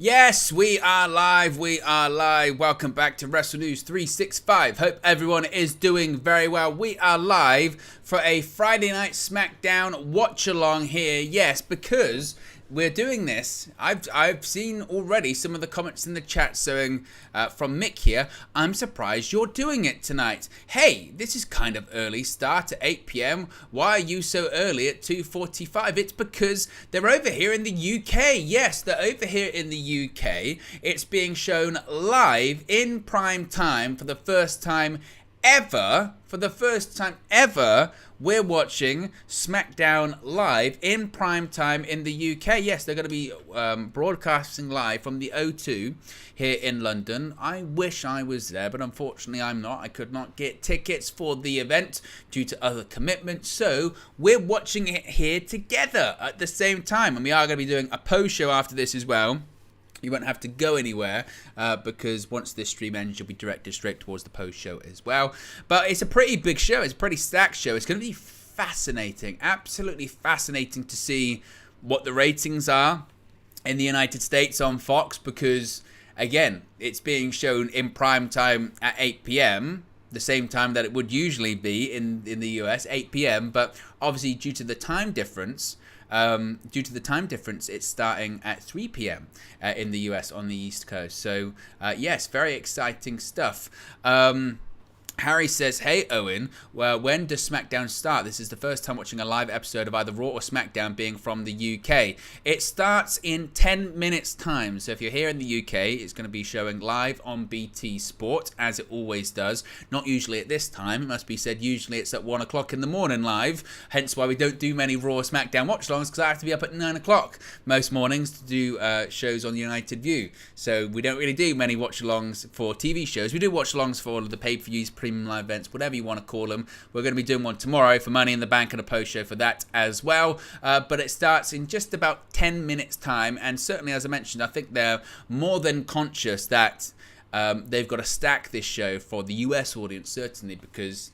Yes, we are live. We are live. Welcome back to Wrestle News 365. Hope everyone is doing very well. We are live for a Friday Night SmackDown watch along here. Yes, because we're doing this. I've seen already some of the comments in the chat saying from Mick here, I'm surprised you're doing it tonight. Hey, this is kind of early start at 8 p.m. Why are you so early at 2:45? It's because they're over here in the UK. Yes, they're over here in the UK. It's being shown live in prime time for the first time ever. For the first time ever, we're watching SmackDown live in prime time in the UK. Yes, they're going to be broadcasting live from the O2 here in London. I wish I was there, but unfortunately I'm not. I could not get tickets for the event due to other commitments. So we're watching it here together at the same time. And we are going to be doing a post show after this as well. You won't have to go anywhere because once this stream ends, you'll be directed straight towards the post show as well. But it's a pretty big show. It's a pretty stacked show. It's going to be fascinating, absolutely fascinating to see what the ratings are in the United States on Fox because, again, it's being shown in prime time at 8 p.m., the same time that it would usually be in the US, 8 p.m. But obviously, due to the time difference, it's starting at 3 p.m. In the US on the East Coast. So, yes, very exciting stuff. Harry says, hey, Owen, well, when does SmackDown start? This is the first time watching a live episode of either Raw or SmackDown being from the UK. It starts in 10 minutes time. So if you're here in the UK, it's going to be showing live on BT Sport, as it always does. Not usually at this time. It must be said, usually it's at 1 o'clock in the morning live. Hence why we don't do many Raw or SmackDown watch-alongs, because I have to be up at 9 o'clock most mornings to do shows on United View. So we don't really do many watch-alongs for TV shows. We do watch-alongs for all of the pay-per-views, premium live events, whatever you want to call them. We're going to be doing one tomorrow for Money in the Bank and a post show for that as well. But it starts in just about 10 minutes time. And certainly, as I mentioned, I think they're more than conscious that they've got to stack this show for the US audience, certainly, because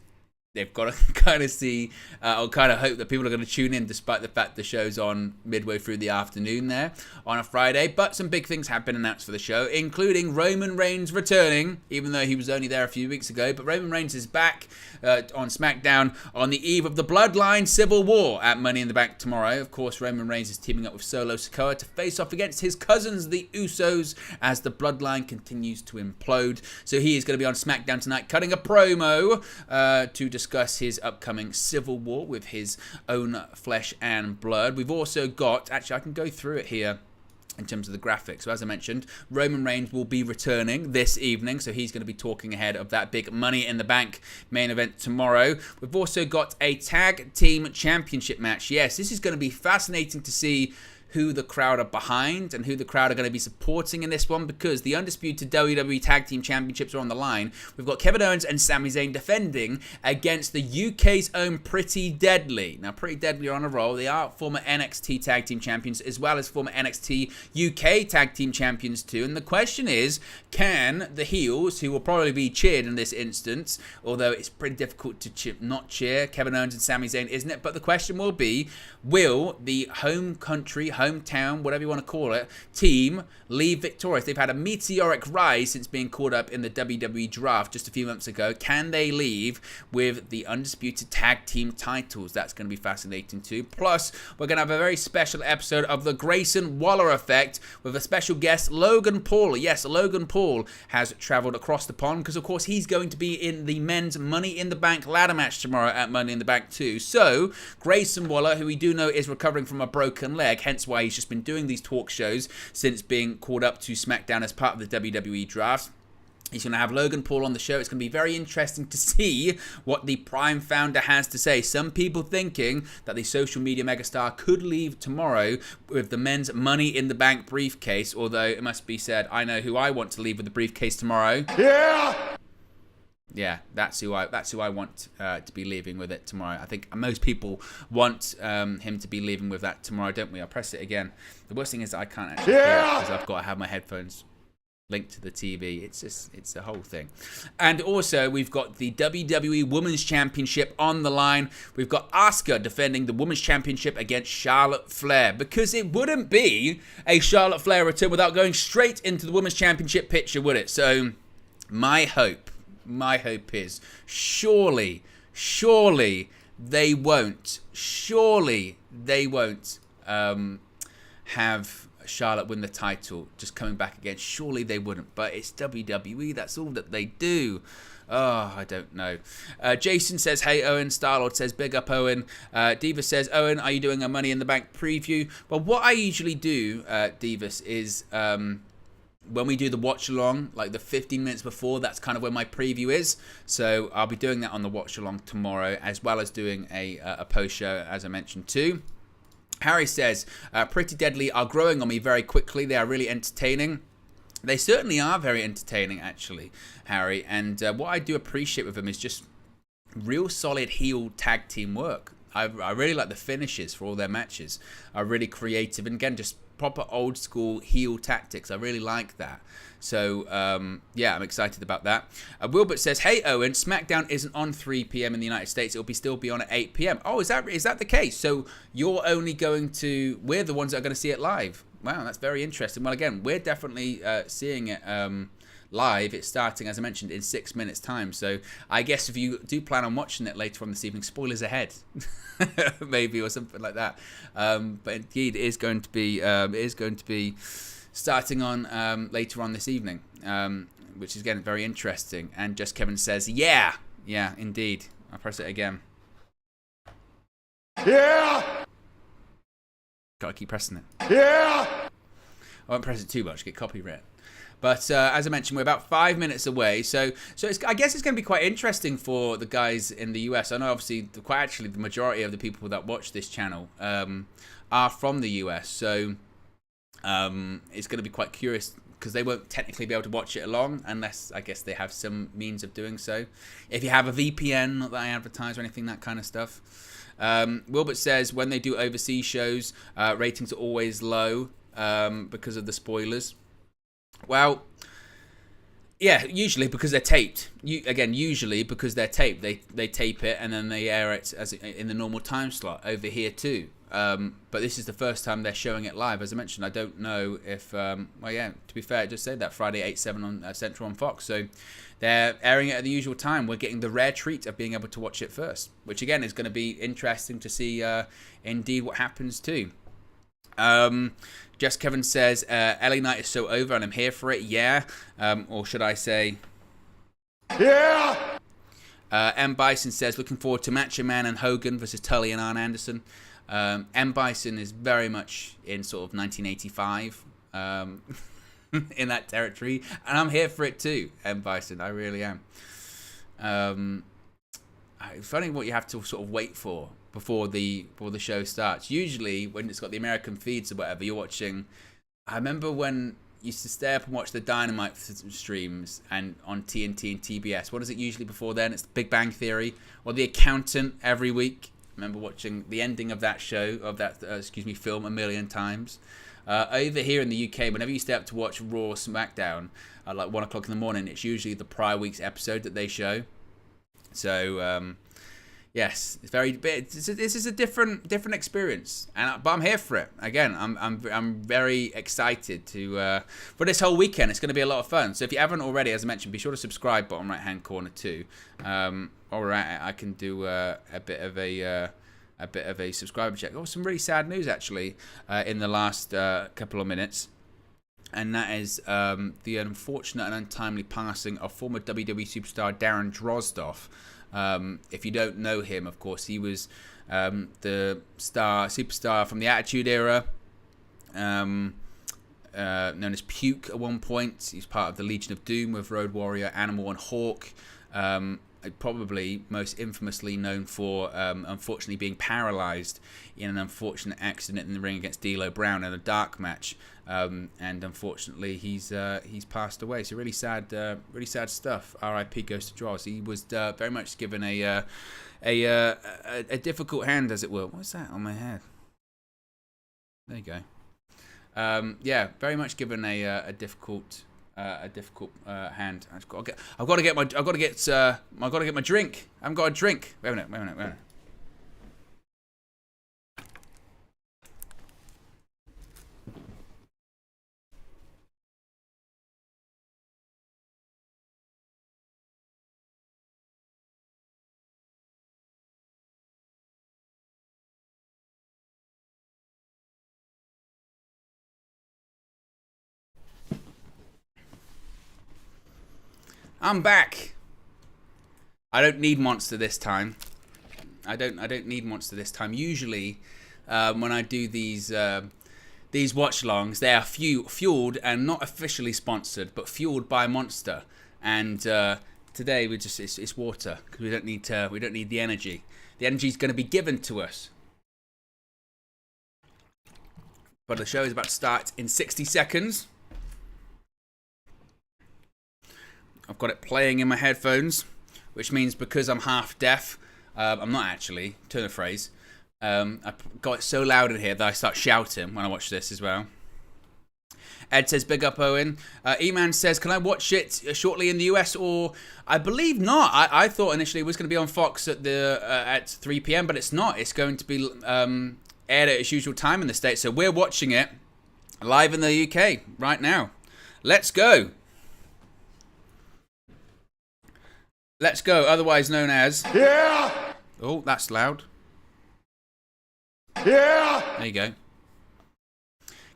they've got to kind of see or kind of hope that people are going to tune in despite the fact the show's on midway through the afternoon there on a Friday. But some big things have been announced for the show, including Roman Reigns returning, even though he was only there a few weeks ago. But Roman Reigns is back on SmackDown on the eve of the Bloodline Civil War at Money in the Bank tomorrow. Of course, Roman Reigns is teaming up with Solo Sikoa to face off against his cousins, the Usos, as the Bloodline continues to implode. So he is going to be on SmackDown tonight, cutting a promo to discuss his upcoming Civil War with his own flesh and blood. We've also got, actually I can go through it here in terms of the graphics. So as I mentioned, Roman Reigns will be returning this evening, so he's going to be talking ahead of that big Money in the Bank main event tomorrow. We've also got a tag team championship match. Yes, this is going to be fascinating to see who the crowd are behind and who the crowd are going to be supporting in this one, because the undisputed WWE Tag Team Championships are on the line. We've got Kevin Owens and Sami Zayn defending against the UK's own Pretty Deadly. Now, Pretty Deadly are on a roll. They are former NXT Tag Team Champions as well as former NXT UK Tag Team Champions too. And the question is, can the heels, who will probably be cheered in this instance, although it's pretty difficult to not cheer Kevin Owens and Sami Zayn, isn't it? But the question will be, will the home country, hometown, whatever you want to call it, team leave victorious? They've had a meteoric rise since being caught up in the WWE draft just a few months ago. Can they leave with the undisputed tag team titles? That's going to be fascinating too. Plus, we're going to have a very special episode of the Grayson Waller Effect with a special guest, Logan Paul. Yes, Logan Paul has travelled across the pond because, of course, he's going to be in the men's Money in the Bank ladder match tomorrow at Money in the Bank too. So, Grayson Waller, who we do know is recovering from a broken leg, hence why he's just been doing these talk shows since being called up to SmackDown as part of the WWE draft. He's going to have Logan Paul on the show. It's going to be very interesting to see what the Prime founder has to say. Some people thinking that the social media megastar could leave tomorrow with the men's Money in the Bank briefcase, although it must be said, I know who I want to leave with the briefcase tomorrow. Yeah, that's who I want to be leaving with it tomorrow. I think most people want him to be leaving with that tomorrow, don't we? I'll press it again. The worst thing is that I can't actually hear it because I've got to have my headphones linked to the TV. It's the whole thing. And also, we've got the WWE Women's Championship on the line. We've got Asuka defending the Women's Championship against Charlotte Flair, because it wouldn't be a Charlotte Flair return without going straight into the Women's Championship picture, would it? So, my hope is surely they won't have Charlotte win the title just coming back again. Surely they wouldn't, but it's WWE. That's all that they do. Oh, I don't know. Jason says, hey, Owen. Starlord says, big up, Owen. Diva says, Owen, are you doing a Money in the Bank preview? Well, what I usually do, Divas, is when we do the watch along, like the 15 minutes before, that's kind of where my preview is. So I'll be doing that on the watch along tomorrow, as well as doing a post show, as I mentioned too. Harry says, Pretty Deadly are growing on me very quickly. They are really entertaining. They certainly are very entertaining, actually, Harry. And what I do appreciate with them is just real solid heel tag team work. I really like the finishes for all their matches. Are really creative. And again, just proper old school heel tactics. I really like that. So, yeah, I'm excited about that. Wilbert says, hey, Owen, SmackDown isn't on 3 p.m. in the United States. It'll still be on at 8 p.m. Oh, is that the case? So you're only going to... We're the ones that are going to see it live. Wow, that's very interesting. Well, again, we're definitely seeing it live. It's starting, as I mentioned, in 6 minutes' time. So I guess if you do plan on watching it later on this evening, spoilers ahead, maybe, or something like that. But indeed, it is going to be starting on later on this evening, which is again very interesting. And Just Kevin says, yeah, indeed. I'll press it again. Yeah. Gotta keep pressing it. Yeah. I won't press it too much, get copyright. But as I mentioned, we're about 5 minutes away, so I guess it's going to be quite interesting for the guys in the US. I know, obviously, quite actually the majority of the people that watch this channel are from the US, so it's going to be quite curious because they won't technically be able to watch it along unless, I guess, they have some means of doing so. If you have a VPN, not that I advertise or anything, that kind of stuff. Wilbert says when they do overseas shows, ratings are always low because of the spoilers. Well, yeah, usually because they're taped. Usually because they're taped. They tape it and then they air it as in the normal time slot over here too. But this is the first time they're showing it live. As I mentioned, I don't know if... well, yeah, to be fair, I just said that Friday 8/7 on Central on Fox. So they're airing it at the usual time. We're getting the rare treat of being able to watch it first, which again is going to be interesting to see indeed what happens too. Just Kevin says, LA Knight is so over and I'm here for it. Yeah. Or should I say... Yeah! M. Bison says, looking forward to Macho Man and Hogan versus Tully and Arn Anderson. M. Bison is very much in sort of 1985 in that territory. And I'm here for it too, M. Bison. I really am. It's funny what you have to sort of wait for before the show starts. Usually when it's got the American feeds or whatever, you're watching... I remember when you used to stay up and watch the Dynamite streams and on TNT and TBS. What is it usually before then? It's Big Bang Theory or The Accountant every week. I remember watching the ending of that show, of that film a million times. Over here in the UK, whenever you stay up to watch Raw or SmackDown at like 1 o'clock in the morning, it's usually the prior week's episode that they show. So, yes, it's very. This is a different experience, but I'm here for it. Again, I'm very excited to for this whole weekend. It's going to be a lot of fun. So if you haven't already, as I mentioned, be sure to subscribe, bottom right hand corner too. All right, I can do a bit of a subscriber check. Oh, some really sad news actually in the last couple of minutes. And that is the unfortunate and untimely passing of former WWE superstar Darren Drozdov. If you don't know him, of course, he was the superstar from the Attitude Era, known as Puke at one point. He's part of the Legion of Doom with Road Warrior, Animal, and Hawk. Probably most infamously known for unfortunately being paralyzed in an unfortunate accident in the ring against D'Lo Brown in a dark match, and unfortunately he's passed away. So really sad stuff. R.I.P. goes to Droz. He was very much given a difficult hand, as it were. What's that on my head? There you go. Yeah, very much given a difficult a difficult hand. I've got to get my drink. I haven't got a drink. Wait a minute. I'm back. I don't need Monster this time. I don't need Monster this time. Usually, when I do these watch-alongs, they are fueled and not officially sponsored, but fueled by Monster. And today it's water because we don't need the energy. The energy is going to be given to us. But the show is about to start in 60 seconds. I've got it playing in my headphones, which means because I'm half deaf, I'm not actually, turn the phrase, I got it so loud in here that I start shouting when I watch this as well. Ed says, big up Owen. E-Man says, can I watch it shortly in the US? Or I believe not. I thought initially it was going to be on Fox at 3 p.m., but it's not. It's going to be aired at its usual time in the States. So we're watching it live in the UK right now. Let's go. Let's go, otherwise known as... Yeah! Oh, that's loud. Yeah! There you go.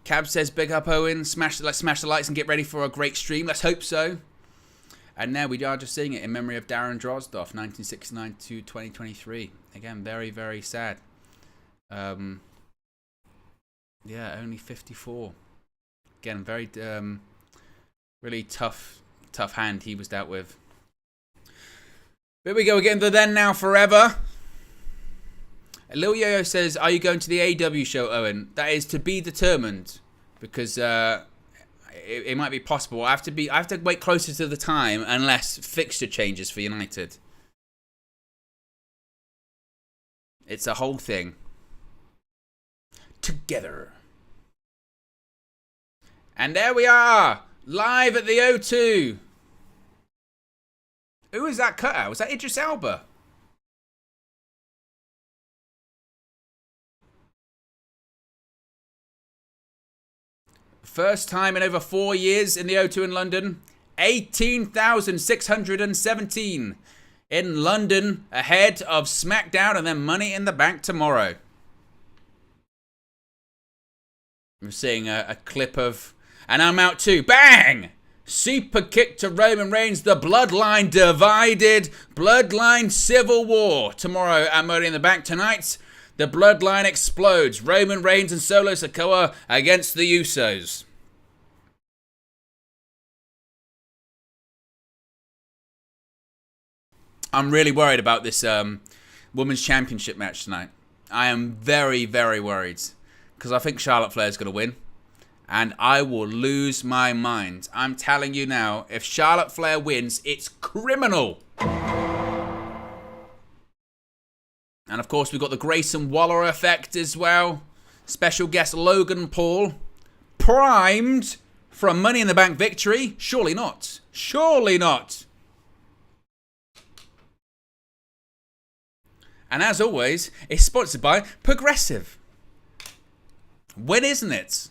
Cab says, big up Owen. Let's smash the lights and get ready for a great stream. Let's hope so. And now we are just seeing it in memory of Darren Drozdov, 1969 to 2023. Again, very, very sad. Yeah, only 54. Again, very, really tough hand he was dealt with. Here we go again, the then, now, forever. Lil Yo-Yo says, are you going to the AEW show, Owen? That is to be determined. Because it might be possible. I have to wait closer to the time unless fixture changes for United. It's a whole thing. Together. And there we are. Live at the O2. Who was that cutout? Was that Idris Elba? First time in over 4 years in the O2 in London. 18,617 in London ahead of SmackDown and then Money in the Bank tomorrow. I'm seeing a clip of... And I'm out too. Bang! Super kick to Roman Reigns. The Bloodline divided. Bloodline Civil War. Tomorrow at Money in the Bank. Tonight, the Bloodline explodes. Roman Reigns and Solo Sikoa against the Usos. I'm really worried about this Women's Championship match tonight. I am very, very worried. Because I think Charlotte Flair is going to win. And I will lose my mind. I'm telling you now, if Charlotte Flair wins, it's criminal. And of course, we've got the Grayson Waller Effect as well. Special guest Logan Paul. Primed for a Money in the Bank victory? Surely not. Surely not. And as always, it's sponsored by Progressive. When isn't it?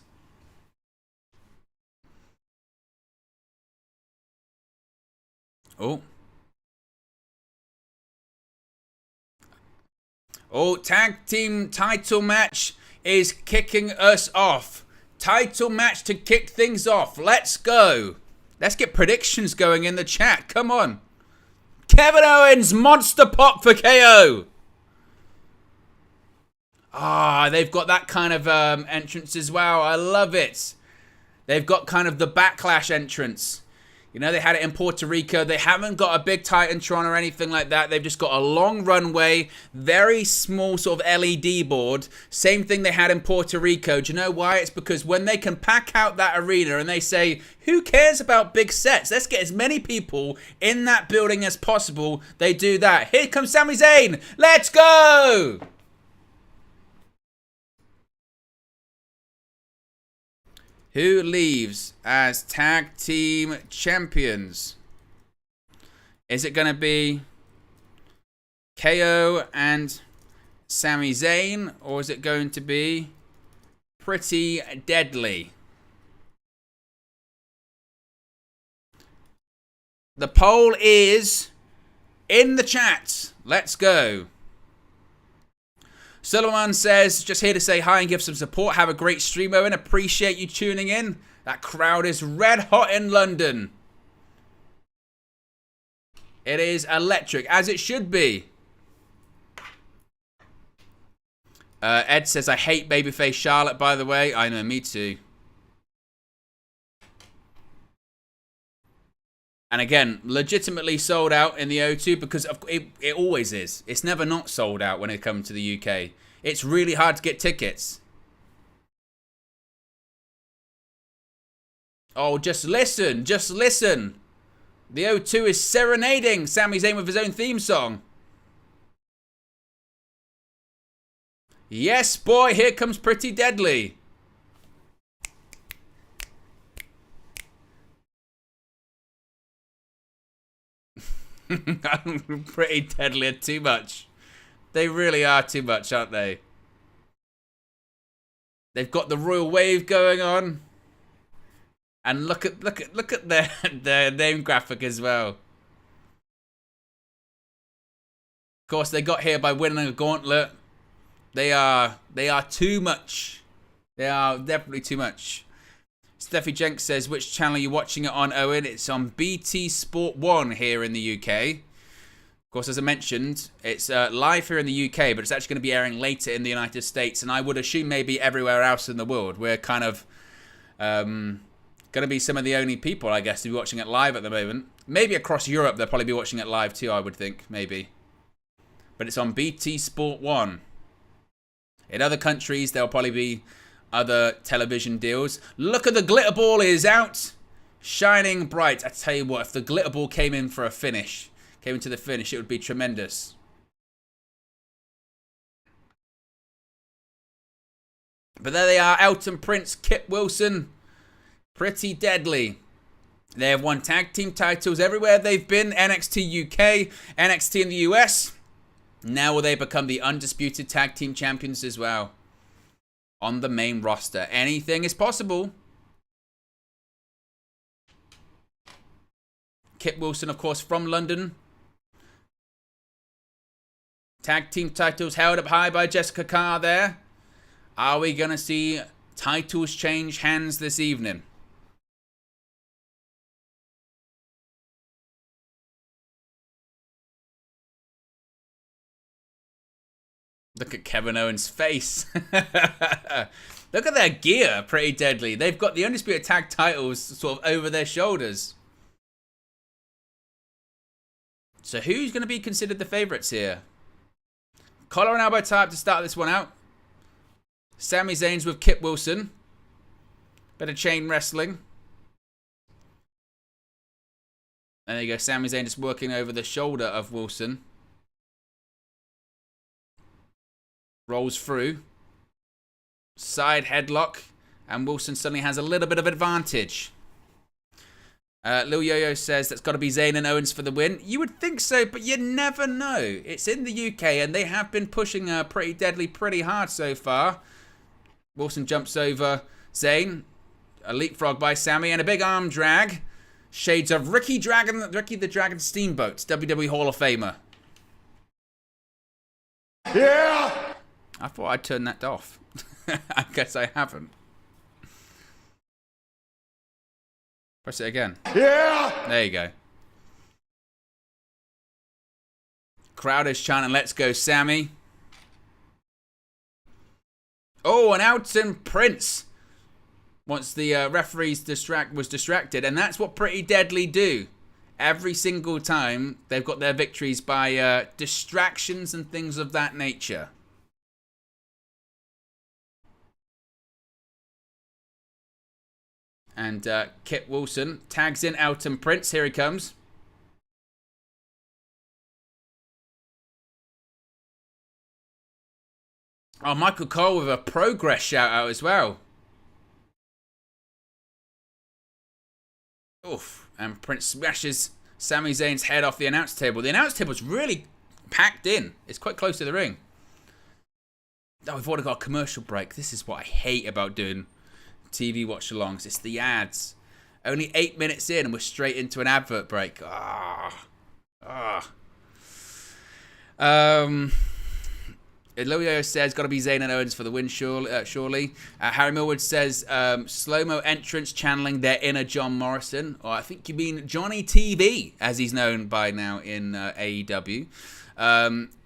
Oh, tag team title match is kicking us off. Title match to kick things off. Let's go. Let's get predictions going in the chat. Come on. Kevin Owens, monster pop for KO. Ah, they've got that kind of entrance as well. I love it. They've got kind of the backlash entrance. You know, they had it in Puerto Rico. They haven't got a big Titantron or anything like that. They've just got a long runway, very small sort of LED board. Same thing they had in Puerto Rico. Do you know why? It's because when they can pack out that arena and they say, who cares about big sets? Let's get as many people in that building as possible. They do that. Here comes Sami Zayn. Let's go! Who leaves as tag team champions? Is it going to be KO and Sami Zayn, or is it going to be Pretty Deadly? The poll is in the chat. Let's go. Solomon says, just here to say hi and give some support. Have a great stream, Owen. Appreciate you tuning in. That crowd is red hot in London. It is electric, as it should be. Ed says, I hate babyface Charlotte, by the way. I know, me too. And again, legitimately sold out in the O2 because it always is. It's never not sold out when it comes to the UK. It's really hard to get tickets. Oh, just listen. Just listen. The O2 is serenading Sami Zayn with his own theme song. Yes, boy, here comes Pretty Deadly. Pretty Deadly are too much. They really are too much, aren't they? They've got the royal wave going on. And look at their name graphic as well. Of course, they got here by winning a gauntlet. They are too much. They are definitely too much. Steffi Jenks says, which channel are you watching it on, Owen? It's on BT Sport 1 here in the UK. Of course, as I mentioned, it's live here in the UK, but it's actually going to be airing later in the United States, and I would assume maybe everywhere else in the world. We're kind of going to be some of the only people, I guess, to be watching it live at the moment. Maybe across Europe, they'll probably be watching it live too, I would think, maybe. But it's on BT Sport 1. In other countries, there'll probably be other television deals. Look at the glitter ball is out. Shining bright. I tell you what, if the glitter ball came in for a finish, came into the finish, it would be tremendous. But there they are, Elton Prince, Kip Wilson, Pretty Deadly. They have won tag team titles everywhere they've been. NXT UK, NXT in the US. Now will they become the undisputed tag team champions as well? On the main roster. Anything is possible. Kip Wilson, of course, from London. Tag team titles held up high by Jessica Carr there. Are we going to see titles change hands this evening? Look at Kevin Owens' face. Look at their gear, Pretty Deadly. They've got the Undisputed Tag titles sort of over their shoulders. So who's going to be considered the favourites here? Collar and elbow tie to start this one out. Sami Zayn's with Kip Wilson. Bit of chain wrestling. And there you go. Sami Zayn just working over the shoulder of Wilson. Rolls through. Side headlock. And Wilson suddenly has a little bit of advantage. Lil Yo-Yo says that's got to be Zayn and Owens for the win. You would think so, but you never know. It's in the UK, and they have been pushing Pretty Deadly pretty hard so far. Wilson jumps over Zayn. A leapfrog by Sami, and a big arm drag. Shades of Ricky the Dragon Steamboat, WWE Hall of Famer. Yeah! I thought I'd turn that off. I guess I haven't. Press it again. Yeah! There you go. Crowd is chanting, let's go, Sami. Oh, and Elton Prince. Once the referee was distracted. And that's what Pretty Deadly do. Every single time they've got their victories by distractions and things of that nature. And Kip Wilson tags in Elton Prince. Here he comes. Oh, Michael Cole with a progress shout out as well. Oof. And Prince smashes Sami Zayn's head off the announce table. The announce table's really packed in. It's quite close to the ring. Oh, we've already got a commercial break. This is what I hate about doing TV watch-alongs. It's the ads. Only 8 minutes in and we're straight into an advert break. Loyo says, got to be Zayn and Owens for the win, surely. Harry Millwood says, slow-mo entrance channeling their inner John Morrison. Or I think you mean Johnny TV, as he's known by now in AEW.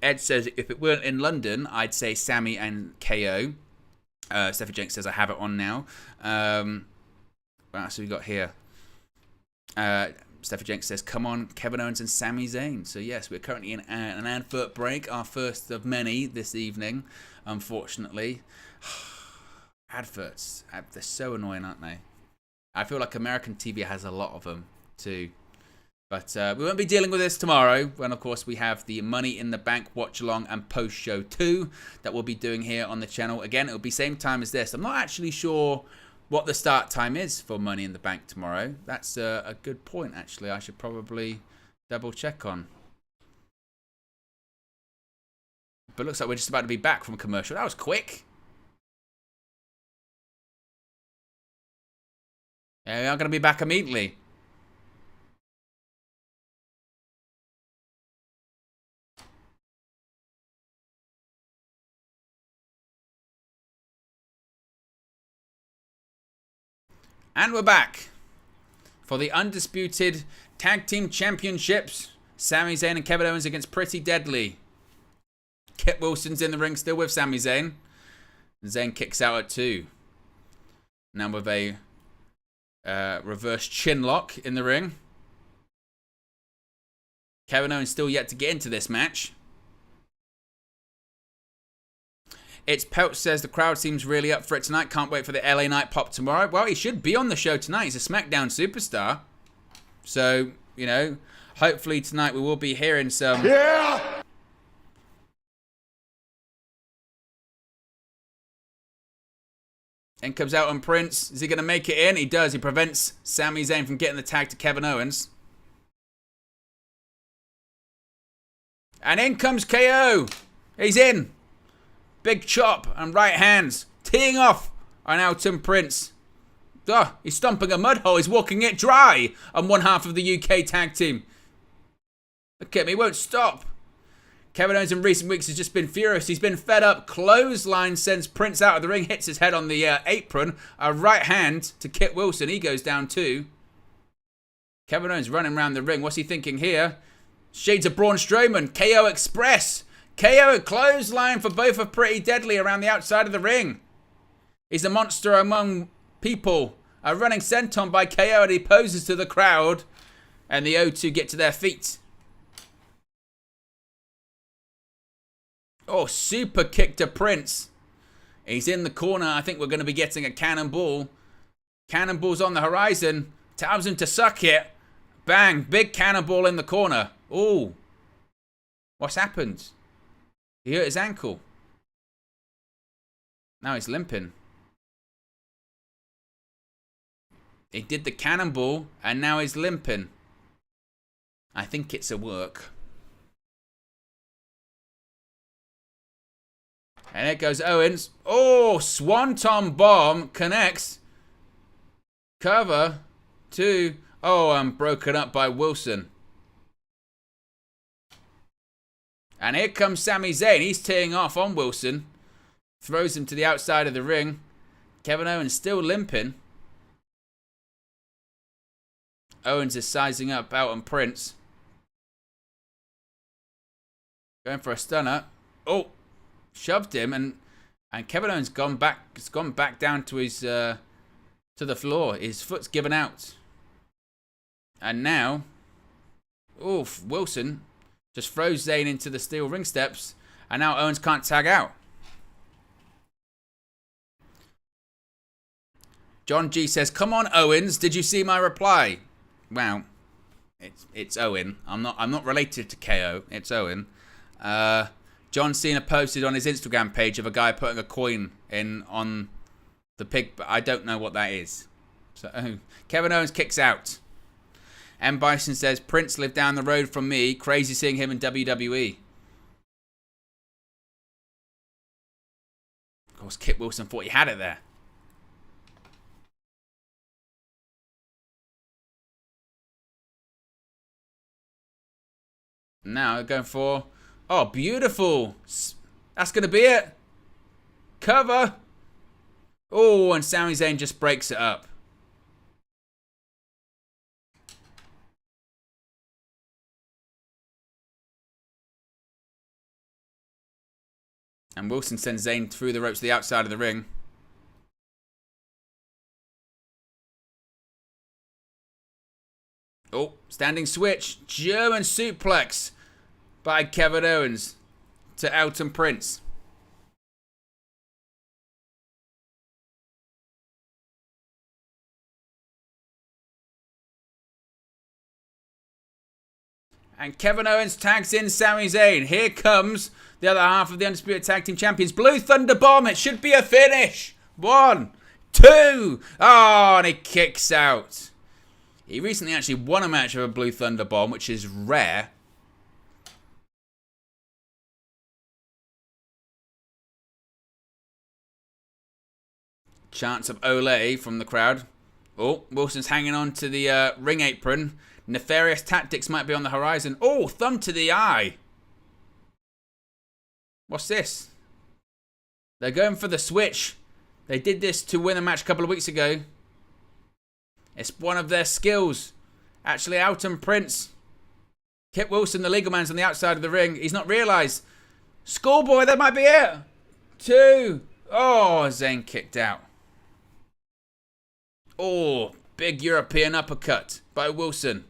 Ed says, if it weren't in London, I'd say Sami and KO. Stephanie Jenks says, I have it on now. What else have we got here? Stephanie Jenks says, come on, Kevin Owens and Sami Zayn. So yes, we're currently in an advert break, our first of many this evening, unfortunately. Adverts, they're so annoying, aren't they? I feel like American TV has a lot of them too. But we won't be dealing with this tomorrow, when of course we have the Money in the Bank watch along and post show 2 that we'll be doing here on the channel. Again, it'll be same time as this. I'm not actually sure what the start time is for Money in the Bank tomorrow. That's a good point, actually. I should probably double check on. But it looks like we're just about to be back from a commercial. That was quick. Yeah, we are going to be back immediately. And we're back for the undisputed tag team championships. Sami Zayn and Kevin Owens against Pretty Deadly. Kit Wilson's in the ring still with Sami Zayn. Zayn kicks out at 2. Now with a reverse chin lock in the ring. Kevin Owens still yet to get into this match. It's Pelt says the crowd seems really up for it tonight. Can't wait for the LA Night pop tomorrow. Well, he should be on the show tonight. He's a SmackDown superstar. So, you know, hopefully tonight we will be hearing some... Yeah! In comes out on Prince. Is he going to make it in? He does. He prevents Sami Zayn from getting the tag to Kevin Owens. And in comes KO. He's in. Big chop and right hands. Teeing off on Elton Prince. He's stomping a mud hole. He's walking it dry on one half of the UK tag team. Look at me. He won't stop. Kevin Owens in recent weeks has just been furious. He's been fed up. Clothesline sends Prince out of the ring. Hits his head on the apron. A right hand to Kit Wilson. He goes down too. Kevin Owens running around the ring. What's he thinking here? Shades of Braun Strowman. KO Express. KO clothesline for both of Pretty Deadly around the outside of the ring. He's a monster among people. A running senton by KO and he poses to the crowd. And the O2 get to their feet. Oh, super kick to Prince. He's in the corner. I think we're going to be getting a cannonball. Cannonball's on the horizon. Tells him to suck it. Bang. Big cannonball in the corner. Oh. What's happened? He hurt his ankle. Now he's limping. He did the cannonball and now he's limping. I think it's a work. And there goes Owens. Oh, Swanton Bomb connects. Cover. 2. Oh, I'm broken up by Wilson. And here comes Sami Zayn. He's teeing off on Wilson. Throws him to the outside of the ring. Kevin Owens still limping. Owens is sizing up out on Prince. Going for a stunner. Oh, shoved him and Kevin Owens gone back down to his to the floor. His foot's given out. And now, oof, Wilson just throws Zayn into the steel ring steps, and now Owens can't tag out. John G says, "Come on, Owens, did you see my reply?" Wow, it's Owen. I'm not related to KO. It's Owen. John Cena posted on his Instagram page of a guy putting a coin in on the pig, but I don't know what that is. So Kevin Owens kicks out. M. Bison says, Prince lived down the road from me. Crazy seeing him in WWE. Of course, Kit Wilson thought he had it there. Now going for... Oh, beautiful. That's going to be it. Cover. Oh, and Sami Zayn just breaks it up. And Wilson sends Zayn through the ropes to the outside of the ring. Oh, standing switch. German suplex by Kevin Owens to Elton Prince. And Kevin Owens tags in Sami Zayn. Here comes the other half of the Undisputed Tag Team Champions. Blue Thunder Bomb. It should be a finish. 1, 2. Oh, and he kicks out. He recently actually won a match with a Blue Thunder Bomb, which is rare. Chants of Olay from the crowd. Oh, Wilson's hanging on to the ring apron. Nefarious tactics might be on the horizon. Oh, thumb to the eye. What's this? They're going for the switch. They did this to win a match a couple of weeks ago. It's one of their skills. Actually, Elton Prince. Kit Wilson, the legal man's on the outside of the ring. He's not realised. Schoolboy, that might be it. 2. Oh, Zayn kicked out. Oh, big European uppercut by Wilson.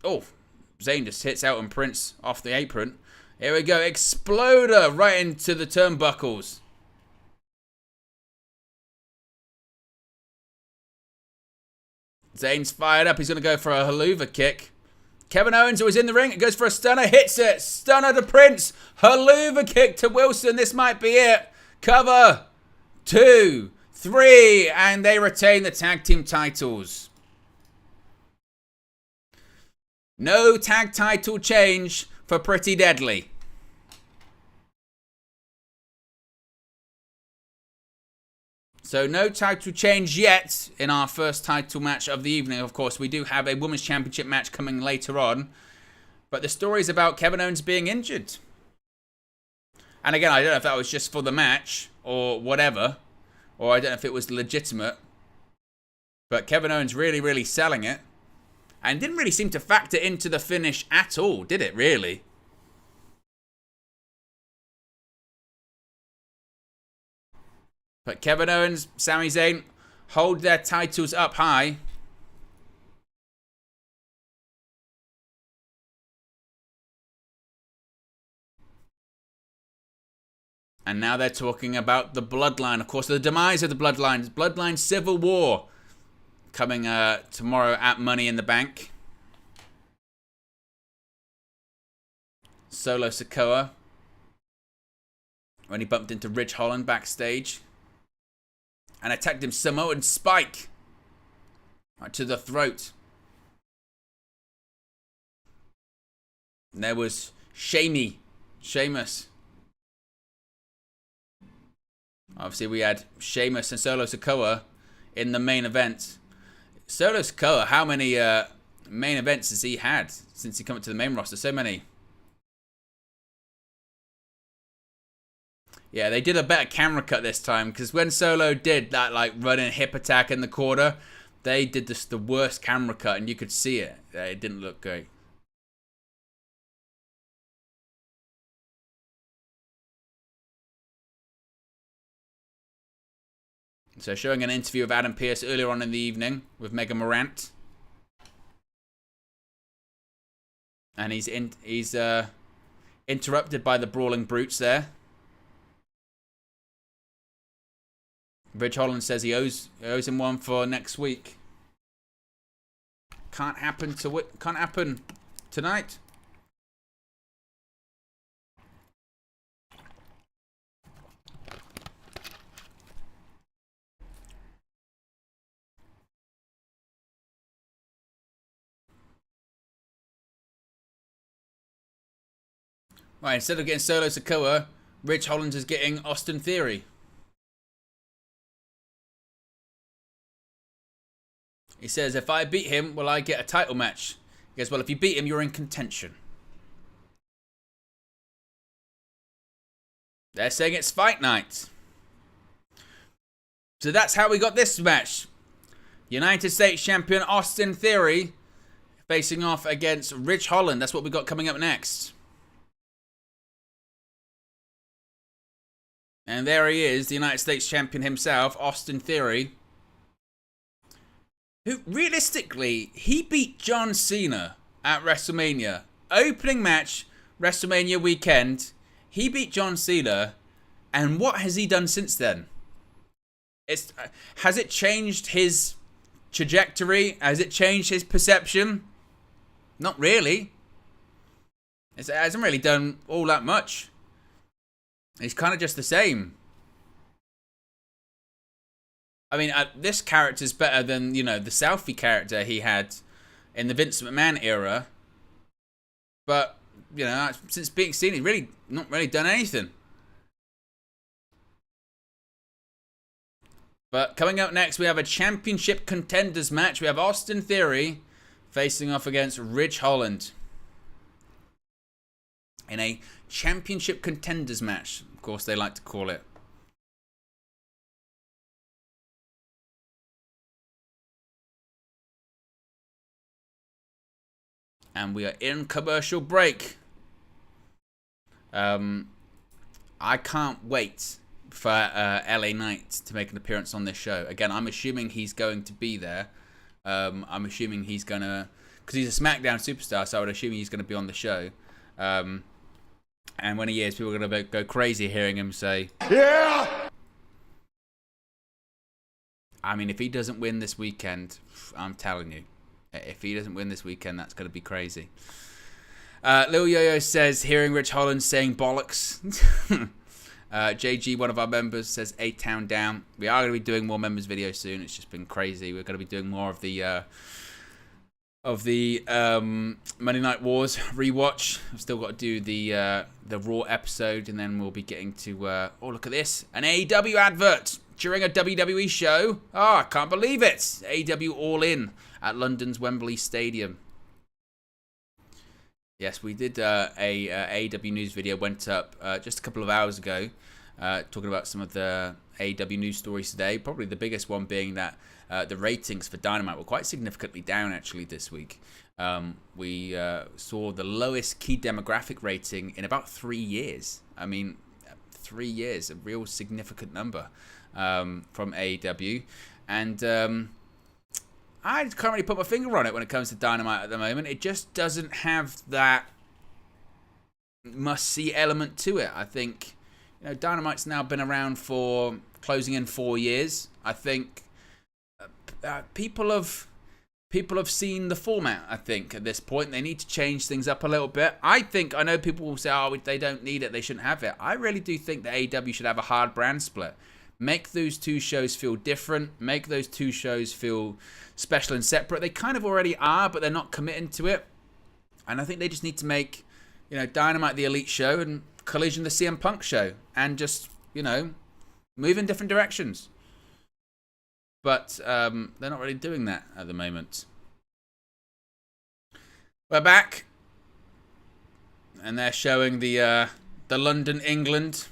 Oh, Zayn just hits Elton Prince off the apron. Here we go. Exploder right into the turnbuckles. Zayn's fired up. He's going to go for a haluva kick. Kevin Owens, who was in the ring, goes for a stunner. Hits it. Stunner to Prince. Haluva kick to Wilson. This might be it. Cover. 2, 3. And they retain the tag team titles. No tag title change for Pretty Deadly. So no title change yet in our first title match of the evening. Of course, we do have a Women's Championship match coming later on. But the story is about Kevin Owens being injured. And again, I don't know if that was just for the match or whatever. Or I don't know if it was legitimate. But Kevin Owens really, really selling it. And didn't really seem to factor into the finish at all, did it, really? But Kevin Owens, Sami Zayn hold their titles up high. And now they're talking about the Bloodline. Of course, the demise of the Bloodline. Bloodline Civil War. Coming tomorrow at Money in the Bank. Solo Sikoa. When he bumped into Ridge Holland backstage. And attacked him Samoan Spike. Right to the throat. And there was Sheamus. Obviously we had Sheamus and Solo Sikoa in the main event. Solo Sikoa, how many main events has he had since he come up to the main roster? So many. Yeah, they did a better camera cut this time because when Solo did that like running hip attack in the corner, they did just the worst camera cut and you could see it. It didn't look great. So showing an interview of Adam Pearce earlier on in the evening with Mega Morant. And he's interrupted by the Brawling Brutes there. Ridge Holland says he owes him one for next week. Can't happen tonight. Right, instead of getting Solo Sikoa, Rich Holland is getting Austin Theory. He says, if I beat him, will I get a title match? He goes, well, if you beat him, you're in contention. They're saying it's fight night. So that's how we got this match. United States Champion Austin Theory facing off against Rich Holland. That's what we got coming up next. And there he is, the United States Champion himself, Austin Theory. Who, realistically, he beat John Cena at WrestleMania. Opening match, WrestleMania weekend. He beat John Cena. And what has he done since then? Has it changed his trajectory? Has it changed his perception? Not really. It hasn't really done all that much. He's kind of just the same. I mean, this character's better than, the selfie character he had in the Vince McMahon era. But, since being seen, he's really not really done anything. But coming up next, we have a championship contenders match. We have Austin Theory facing off against Rich Holland in a championship contenders match. Of course, they like to call it. And we are in commercial break. I can't wait for LA Knight to make an appearance on this show. Again, I'm assuming he's going to be there. I'm assuming he's going to... Because he's a SmackDown superstar, so I would assume he's going to be on the show. And when he is, people are going to go crazy hearing him say... Yeah! I mean, if he doesn't win this weekend, I'm telling you. If he doesn't win this weekend, that's going to be crazy. Lil Yo-Yo says, hearing Rich Holland saying bollocks. JG, one of our members, says A-Town down. We are going to be doing more members videos soon. It's just been crazy. We're going to be doing more of the Monday Night Wars rewatch. I've still got to do the Raw episode, and then we'll be getting to oh, look at this, an AEW advert during a WWE show. Oh, I can't believe it. AEW All In at London's Wembley Stadium. Yes, we did a AEW news video, went up just a couple of hours ago, talking about some of the AEW news stories today. Probably the biggest one being that the ratings for Dynamite were quite significantly down actually this week. We saw the lowest key demographic rating in about 3 years. I mean, 3 years, a real significant number from AEW. And I can't really put my finger on it when it comes to Dynamite at the moment. It just doesn't have that must-see element to it. I think, Dynamite's now been around for closing in 4 years. I think people have seen the format, I think, at this point. They need to change things up a little bit. I know people will say, oh, they don't need it, they shouldn't have it. I really do think that AEW should have a hard brand split. Make those two shows feel different. Make those two shows feel special and separate. They kind of already are, but they're not committing to it. And I think they just need to make, Dynamite the Elite show and Collision the CM Punk show. And just, move in different directions. But they're not really doing that at the moment. We're back. And they're showing the London, England...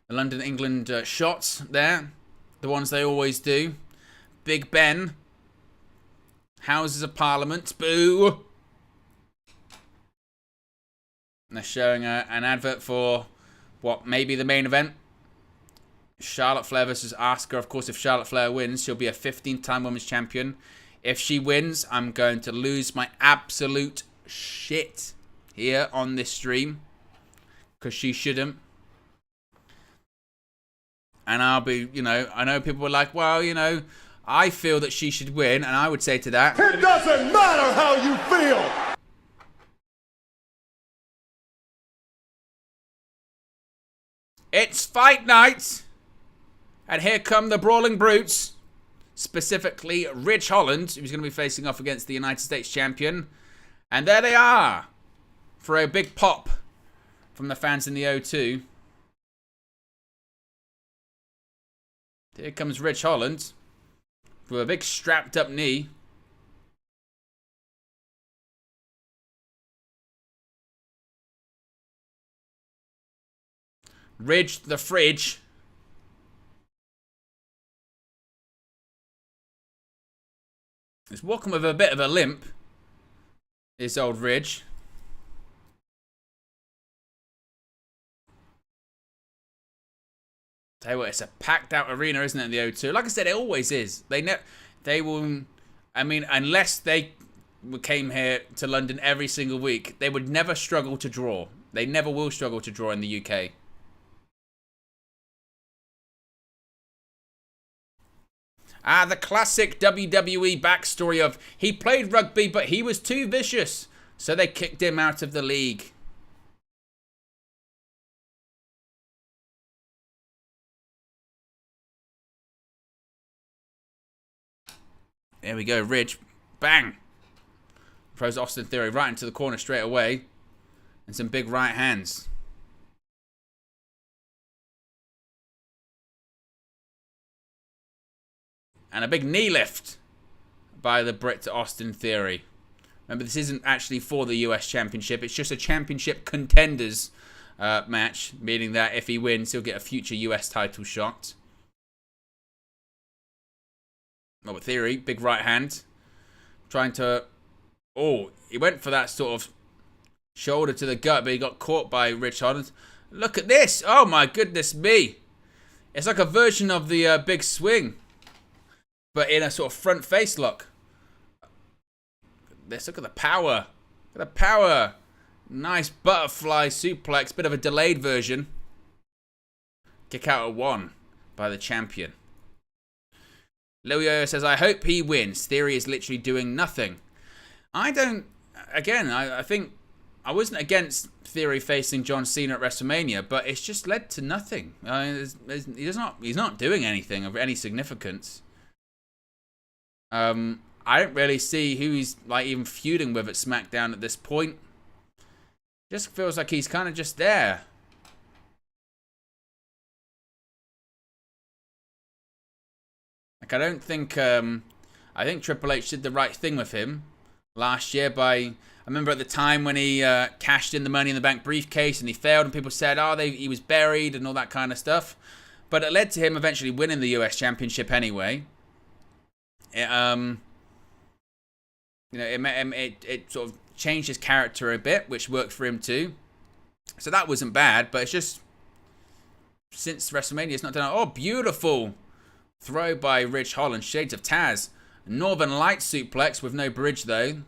The London, England shots there. The ones they always do. Big Ben. Houses of Parliament. Boo. And they're showing an advert for what may be the main event. Charlotte Flair versus Asuka. Of course, if Charlotte Flair wins, she'll be a 15-time women's champion. If she wins, I'm going to lose my absolute shit here on this stream. Because she shouldn't. And I'll be, I know people were like, well, I feel that she should win. And I would say to that, it doesn't matter how you feel. It's fight night. And here come the Brawling Brutes. Specifically, Rich Holland, who's going to be facing off against the United States Champion. And there they are. for a big pop from the fans in the O2. Here comes Rich Holland with a big strapped up knee. Ridge the fridge. He's walking with a bit of a limp. This old Ridge. Tell you what, it's a packed out arena, isn't it, in the O2? Like I said, it always is. They will, I mean, unless they came here to London every single week, they would never struggle to draw. They never will struggle to draw in the UK. The classic WWE backstory of he played rugby, but he was too vicious, so they kicked him out of the league. There we go, Ridge. Bang! Throws Austin Theory right into the corner straight away. And some big right hands. And a big knee lift by the Brit to Austin Theory. Remember, this isn't actually for the US Championship. It's just a Championship Contenders match. Meaning that if he wins, he'll get a future US title shot. Oh, but Theory, big right hand. Trying to... Oh, he went for that sort of shoulder to the gut, but he got caught by Rich Holland. Look at this. Oh, my goodness me. It's like a version of the big swing, but in a sort of front face lock. Let's look at the power. Look at the power. Nice butterfly suplex. Bit of a delayed version. Kick out at 1 by the champion. Lil Yo says, I hope he wins. Theory is literally doing nothing. I don't... Again, I think... I wasn't against Theory facing John Cena at WrestleMania, but it's just led to nothing. He's not doing anything of any significance. I don't really see who he's like even feuding with at SmackDown at this point. Just feels like he's kind of just there. Like I don't think I think Triple H did the right thing with him last year by I remember at the time when he cashed in the Money in the Bank briefcase and he failed and people said, oh, he was buried and all that kind of stuff. But it led to him eventually winning the US Championship anyway. It, you know, it sort of changed his character a bit, which worked for him too. So that wasn't bad, but it's just since WrestleMania, it's not done. Oh, beautiful throw by Rich Holland, Shades of Taz. Northern Light suplex with no bridge though.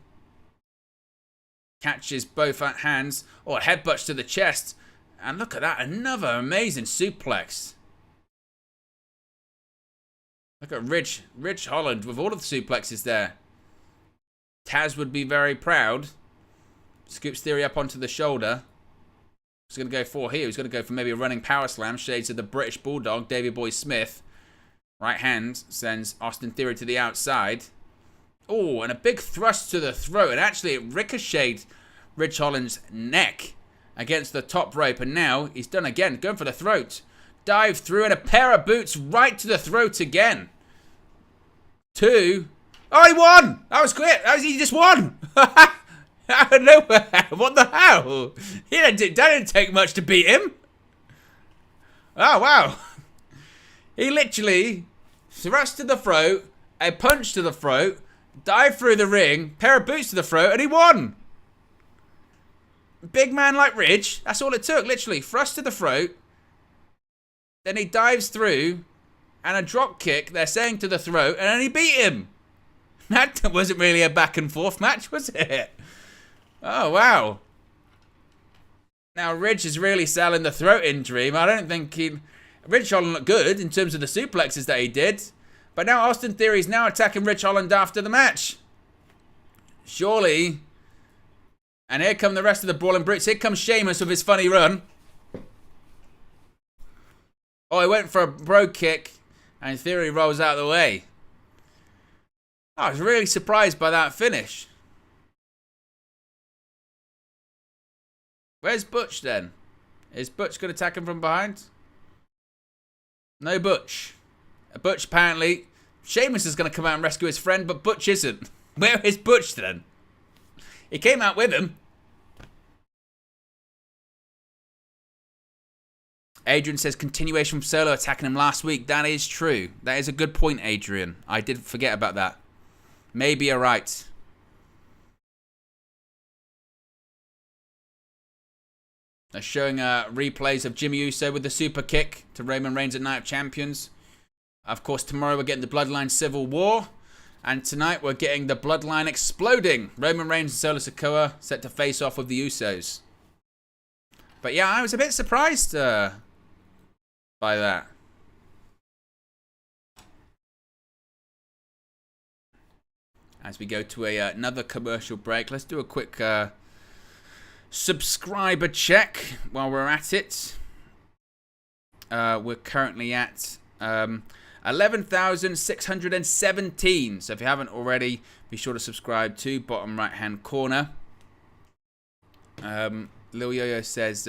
Catches both hands. Oh, headbutts to the chest. And look at that, another amazing suplex. Look at Rich Holland with all of the suplexes there. Taz would be very proud. Scoops Theory up onto the shoulder. He's going to go for here. He's going to go for maybe a running power slam. Shades of the British Bulldog, Davey Boy Smith. Right hand sends Austin Theory to the outside. Oh, and a big thrust to the throat. And actually it ricocheted Rich Holland's neck against the top rope. And now he's done again. Going for the throat. Dive through and a pair of boots right to the throat again. 2. Oh, he won! That was quick. He just won. Out of nowhere. What the hell? That didn't take much to beat him. Oh, wow. He literally thrust to the throat, a punch to the throat, dived through the ring, pair of boots to the throat, and he won. Big man like Ridge, that's all it took, literally. Thrust to the throat, then he dives through, and a drop kick, they're saying to the throat, and then he beat him. That wasn't really a back and forth match, was it? Oh, wow. Now, Ridge is really selling the throat injury, but I don't think he... Rich Holland looked good in terms of the suplexes that he did. But now Austin Theory is now attacking Rich Holland after the match. Surely. And here come the rest of the Brawling Brits. Here comes Sheamus with his funny run. Oh, he went for a bro kick. And Theory rolls out of the way. I was really surprised by that finish. Where's Butch then? Is Butch going to attack him from behind? No Butch. Butch apparently... Sheamus is going to come out and rescue his friend, but Butch isn't. Where is Butch then? He came out with him. Adrian says continuation from Solo attacking him last week. That is true. That is a good point, Adrian. I did forget about that. Maybe you're right. They're showing replays of Jimmy Uso with the super kick to Roman Reigns at Night of Champions. Of course, tomorrow we're getting the Bloodline Civil War. And tonight we're getting the Bloodline exploding. Roman Reigns and Solo Sikoa set to face off with the Usos. But yeah, I was a bit surprised by that. As we go to another commercial break, let's do a quick subscriber check while we're at it. We're currently at 11,617. So if you haven't already, be sure to subscribe to bottom right hand corner. Lil Yo-Yo says,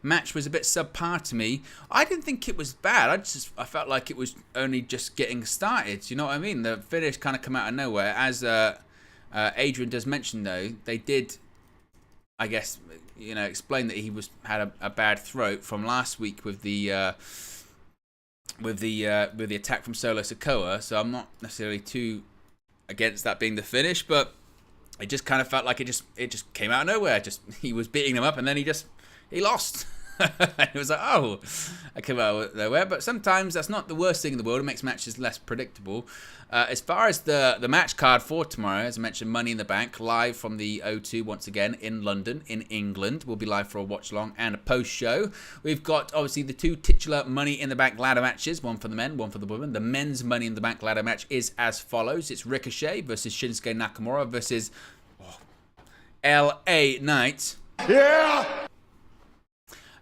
match was a bit subpar to me. I didn't think it was bad. I felt like it was only just getting started. You know what I mean? The finish kind of come out of nowhere. As Adrian does mention, though, they did, I guess, you know, explain that he had a bad throat from last week with the attack from Solo Sikoa. So I'm not necessarily too against that being the finish, but it just kind of felt like it just came out of nowhere. He was beating them up, and then he lost. It was like, oh, I came out of nowhere. But sometimes that's not the worst thing in the world. It makes matches less predictable. As far as the match card for tomorrow, as I mentioned, Money in the Bank, live from the O2 once again in London, in England. We'll be live for a watch-along and a post-show. We've got, obviously, the two titular Money in the Bank ladder matches, one for the men, one for the women. The men's Money in the Bank ladder match is as follows. It's Ricochet versus Shinsuke Nakamura versus LA Knight. Yeah!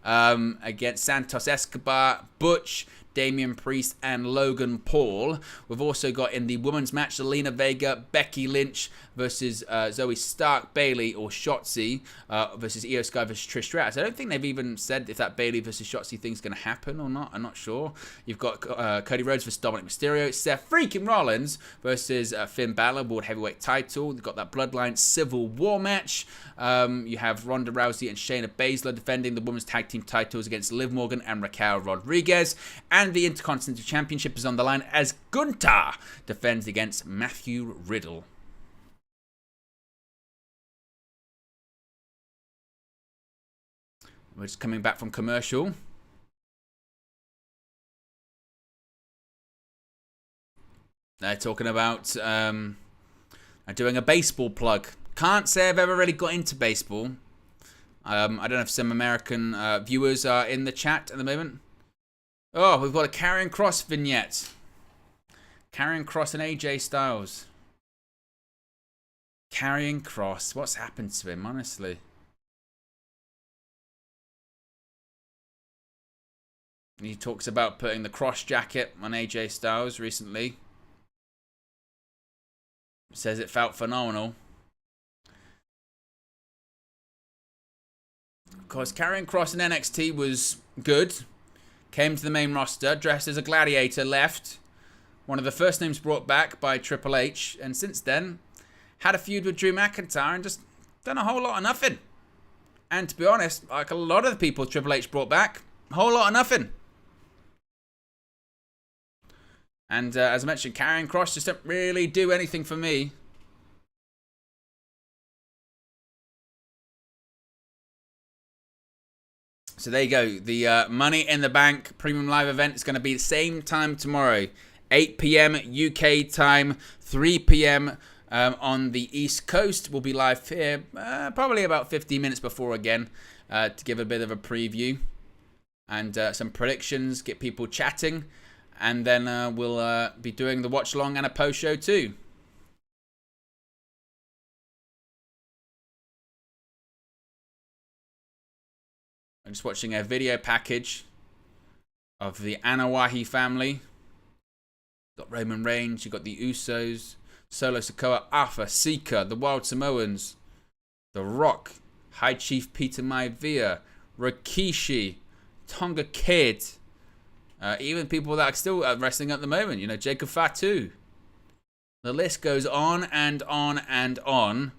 Against Santos Escobar, Butch, Damian Priest, and Logan Paul. We've also got in the women's match, Zelina Vega, Becky Lynch versus Zoe Stark, Bayley or Shotzi versus Io Sky versus Trish Stratus. I don't think they've even said if that Bayley versus Shotzi thing's going to happen or not. I'm not sure. You've got Cody Rhodes versus Dominic Mysterio, Seth freaking Rollins versus Finn Balor, World Heavyweight title. You've got that Bloodline Civil War match. You have Ronda Rousey and Shayna Baszler defending the women's tag team titles against Liv Morgan and Raquel Rodriguez. And the Intercontinental Championship is on the line as Gunther defends against Matthew Riddle. We're just coming back from commercial. They're talking about doing a baseball plug. Can't say I've ever really got into baseball. I don't know if some American viewers are in the chat at the moment. Oh, we've got a Karrion Kross vignette. Karrion Kross and AJ Styles. Karrion Kross. What's happened to him, honestly? He talks about putting the cross jacket on AJ Styles recently. Says it felt phenomenal. Of course, Karrion Kross in NXT was good. Came to the main roster, dressed as a gladiator, left. One of the first names brought back by Triple H. And since then, had a feud with Drew McIntyre and just done a whole lot of nothing. And to be honest, like a lot of the people Triple H brought back, a whole lot of nothing. And as I mentioned, Karrion Kross just didn't really do anything for me. So there you go. The Money in the Bank Premium Live event is going to be the same time tomorrow. 8 p.m. UK time, 3 p.m. On the East Coast. We'll be live here probably about 15 minutes before again to give a bit of a preview. And some predictions, get people chatting. And then we'll be doing the watch along and a post show too. I'm just watching a video package of the Anoa'i family. You've got Roman Reigns, you've got the Usos, Solo Sikoa, Alpha, Sika, the Wild Samoans, The Rock, High Chief Peter Maivia, Rikishi, Tonga Kid, even people that are still wrestling at the moment, you know, Jacob Fatu. The list goes on and on and on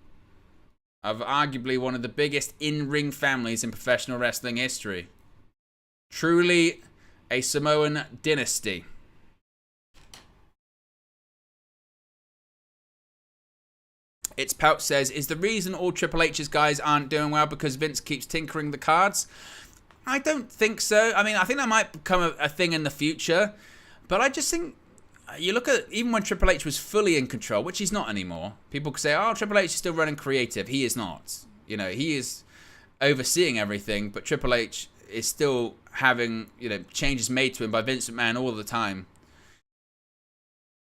of arguably one of the biggest in-ring families in professional wrestling history. Truly a Samoan dynasty. It's Pout says, is the reason all Triple H's guys aren't doing well because Vince keeps tinkering the cards? I don't think so. I mean, I think that might become a thing in the future. But I just think, you look at, even when Triple H was fully in control, which he's not anymore, people could say, oh, Triple H is still running creative. He is not. You know, he is overseeing everything, but Triple H is still having, you know, changes made to him by Vince McMahon all the time.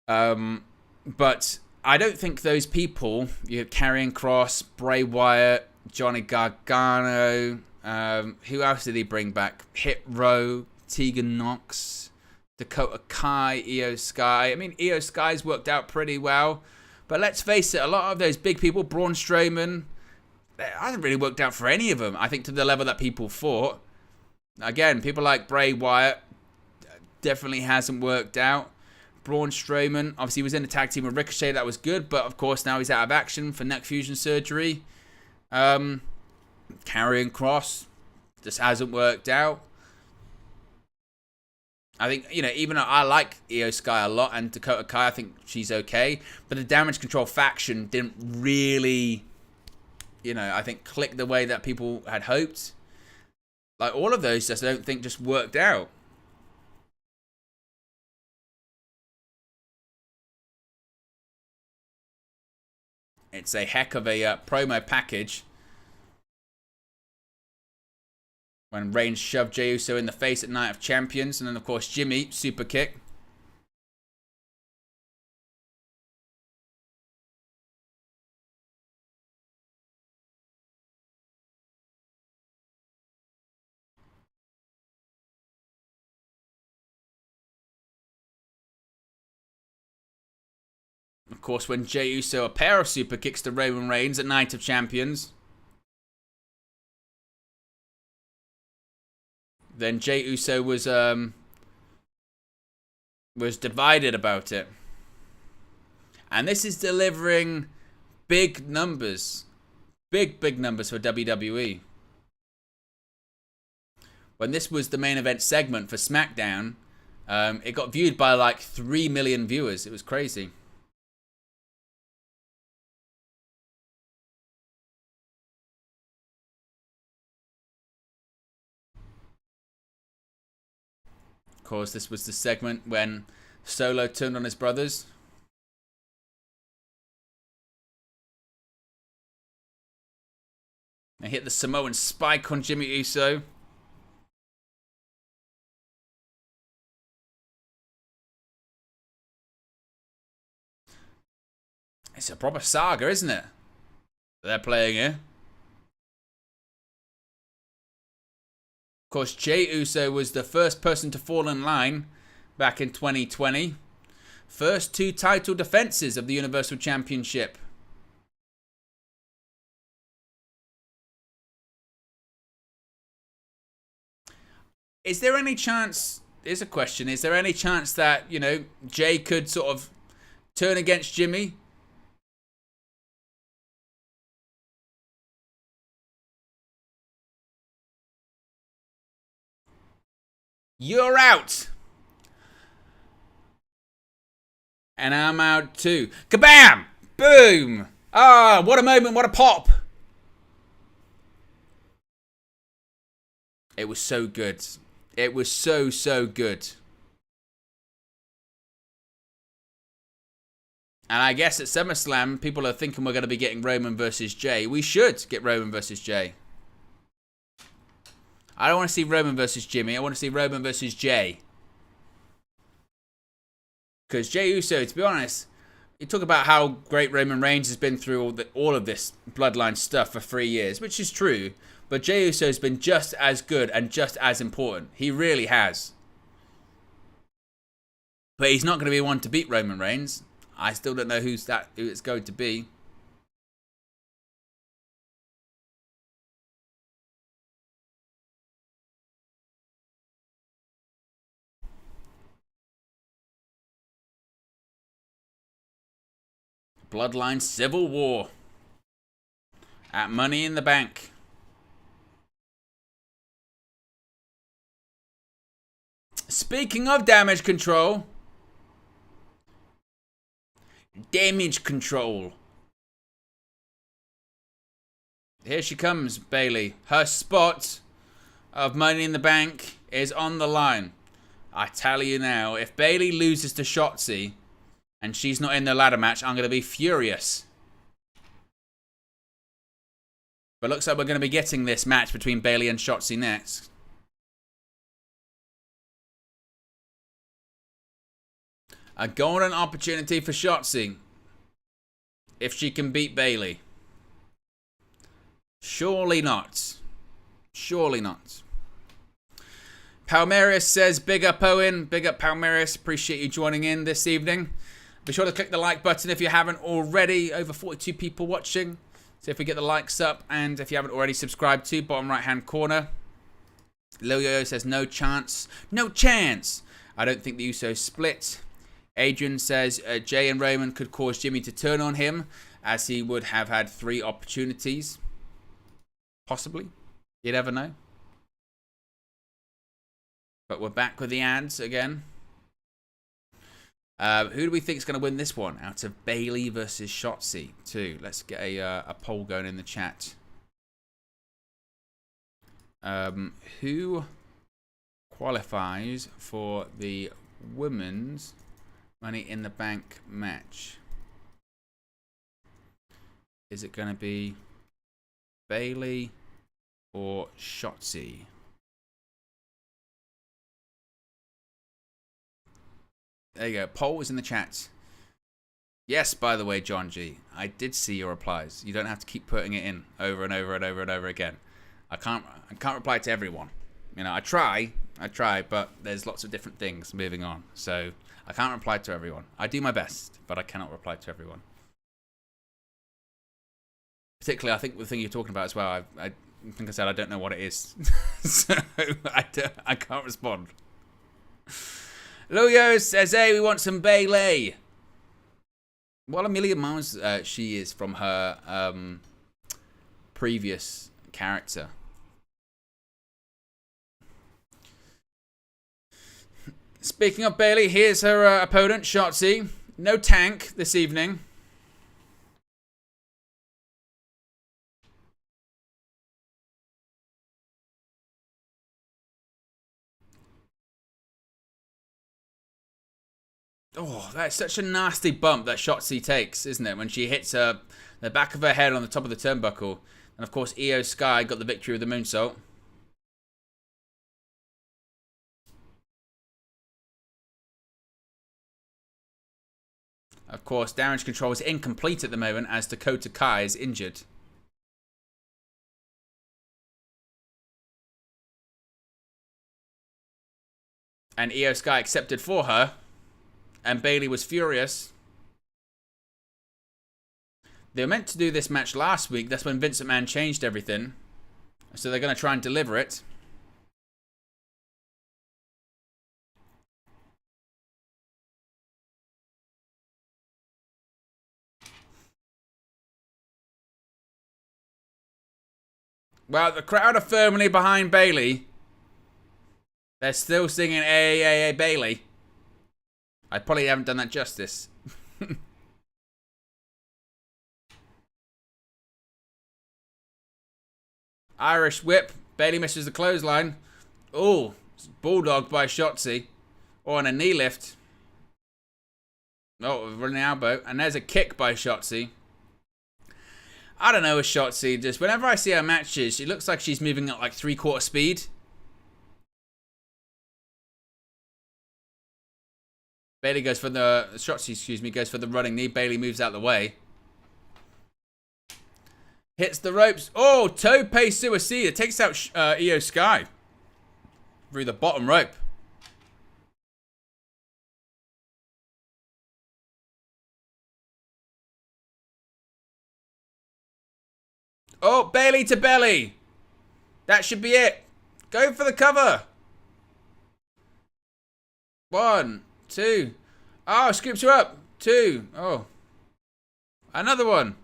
But I don't think those people, you know, Karrion Kross, Bray Wyatt, Johnny Gargano, who else did he bring back? Hit Row, Tegan Knox, Dakota Kai, Io Sky. I mean, Io Sky's worked out pretty well. But let's face it, a lot of those big people, Braun Strowman, it hasn't really worked out for any of them. I think to the level that people thought. Again, people like Bray Wyatt definitely hasn't worked out. Braun Strowman, obviously, was in a tag team with Ricochet. That was good. But, of course, now he's out of action for neck fusion surgery. Karrion Kross just hasn't worked out. I think, you know, even though I like Io Sky a lot and Dakota Kai, I think she's okay. But the Damage Control faction didn't really, you know, I think click the way that people had hoped. Like, all of those just, I don't think, just worked out. It's a heck of a promo package. When Reigns shoved Jey Uso in the face at Night of Champions. And then, of course, Jimmy, super kick. Of course, when Jey Uso, a pair of super kicks to Roman Reigns at Night of Champions. Then Jey Uso was divided about it. And this is delivering big numbers. Big numbers for WWE. When this was the main event segment for SmackDown, it got viewed by like 3 million viewers. It was crazy. Of course, this was the segment when Solo turned on his brothers. They hit the Samoan spike on Jimmy Uso. It's a proper saga, isn't it? They're playing here. Of course, Jey Uso was the first person to fall in line back in 2020. First 2 title defenses of the Universal Championship. Is there any chance, here's a question, is there any chance that, you know, Jey could sort of turn against Jimmy? You're out. And I'm out too. Kabam! Boom! Ah, what a moment, what a pop. It was so good. It was so good. And I guess at SummerSlam, people are thinking we're going to be getting Roman versus Jey. We should get Roman versus Jey. I don't want to see Roman versus Jimmy. I want to see Roman versus Jey. Because Jey Uso, to be honest, you talk about how great Roman Reigns has been through all of this Bloodline stuff for 3 years, which is true. But Jey Uso has been just as good and just as important. He really has. But he's not going to be one to beat Roman Reigns. I still don't know who it's going to be. Bloodline Civil War at Money in the Bank. Speaking of damage control. Damage control. Here she comes, Bayley. Her spot of Money in the Bank is on the line. I tell you now, if Bayley loses to Shotzi and she's not in the ladder match, I'm going to be furious. But looks like we're going to be getting this match between Bayley and Shotzi next. A golden opportunity for Shotzi if she can beat Bayley. Surely not. Surely not. Palmerius says, big up Owen. Big up Palmerius. Appreciate you joining in this evening. Be sure to click the like button if you haven't already. Over 42 people watching. So if we get the likes up, and if you haven't already subscribed to, bottom right hand corner. Lil Yo says, no chance. No chance. I don't think the Usos split. Adrian says, Jay and Roman could cause Jimmy to turn on him, as he would have had 3 opportunities. Possibly. You never know. But we're back with the ads again. Who do we think is going to win this one out of Bayley versus Shotzi? Too. Let's get a poll going in the chat. Who qualifies for the women's Money in the Bank match? Is it going to be Bayley or Shotzi? There you go. Poll is in the chat. Yes, by the way, John G. I did see your replies. You don't have to keep putting it in over and over and over and over again. I can't reply to everyone. You know, I try, but there's lots of different things moving on. So I can't reply to everyone. I do my best, but I cannot reply to everyone. Particularly, I think the thing you're talking about as well, I think I said I don't know what it is. So I can't respond. Luyo says, hey, we want some Bayley. What a million miles she is from her previous character. Speaking of Bayley, here's her opponent, Shotzi. No tank this evening. Oh, that's such a nasty bump that Shotzi takes, isn't it? When she hits the back of her head on the top of the turnbuckle. And of course, Io Sky got the victory with the moonsault. Of course, damage control is incomplete at the moment as Dakota Kai is injured. And Io Sky accepted for her. And Bayley was furious. They were meant to do this match last week. That's when Vince McMahon changed everything. So they're going to try and deliver it. Well, the crowd are firmly behind Bayley. They're still singing "Ay, Bayley." I probably haven't done that justice. Irish whip. Bayley misses the clothesline. Oh, bulldog by Shotzi. Oh, and a knee lift. Oh, running elbow. And there's a kick by Shotzi. I don't know with Shotzi. Just whenever I see her matches, she looks like she's moving at like 3/4 speed. Bayley goes for the... Shotzi, excuse me, goes for the running knee. Bayley moves out the way. Hits the ropes. Oh, Tope Suicida. Takes out Io Sky. Through the bottom rope. Oh, Bayley to belly. That should be it. Go for the cover. 1, 2. Oh, scoops her up. 2. Oh. Another one.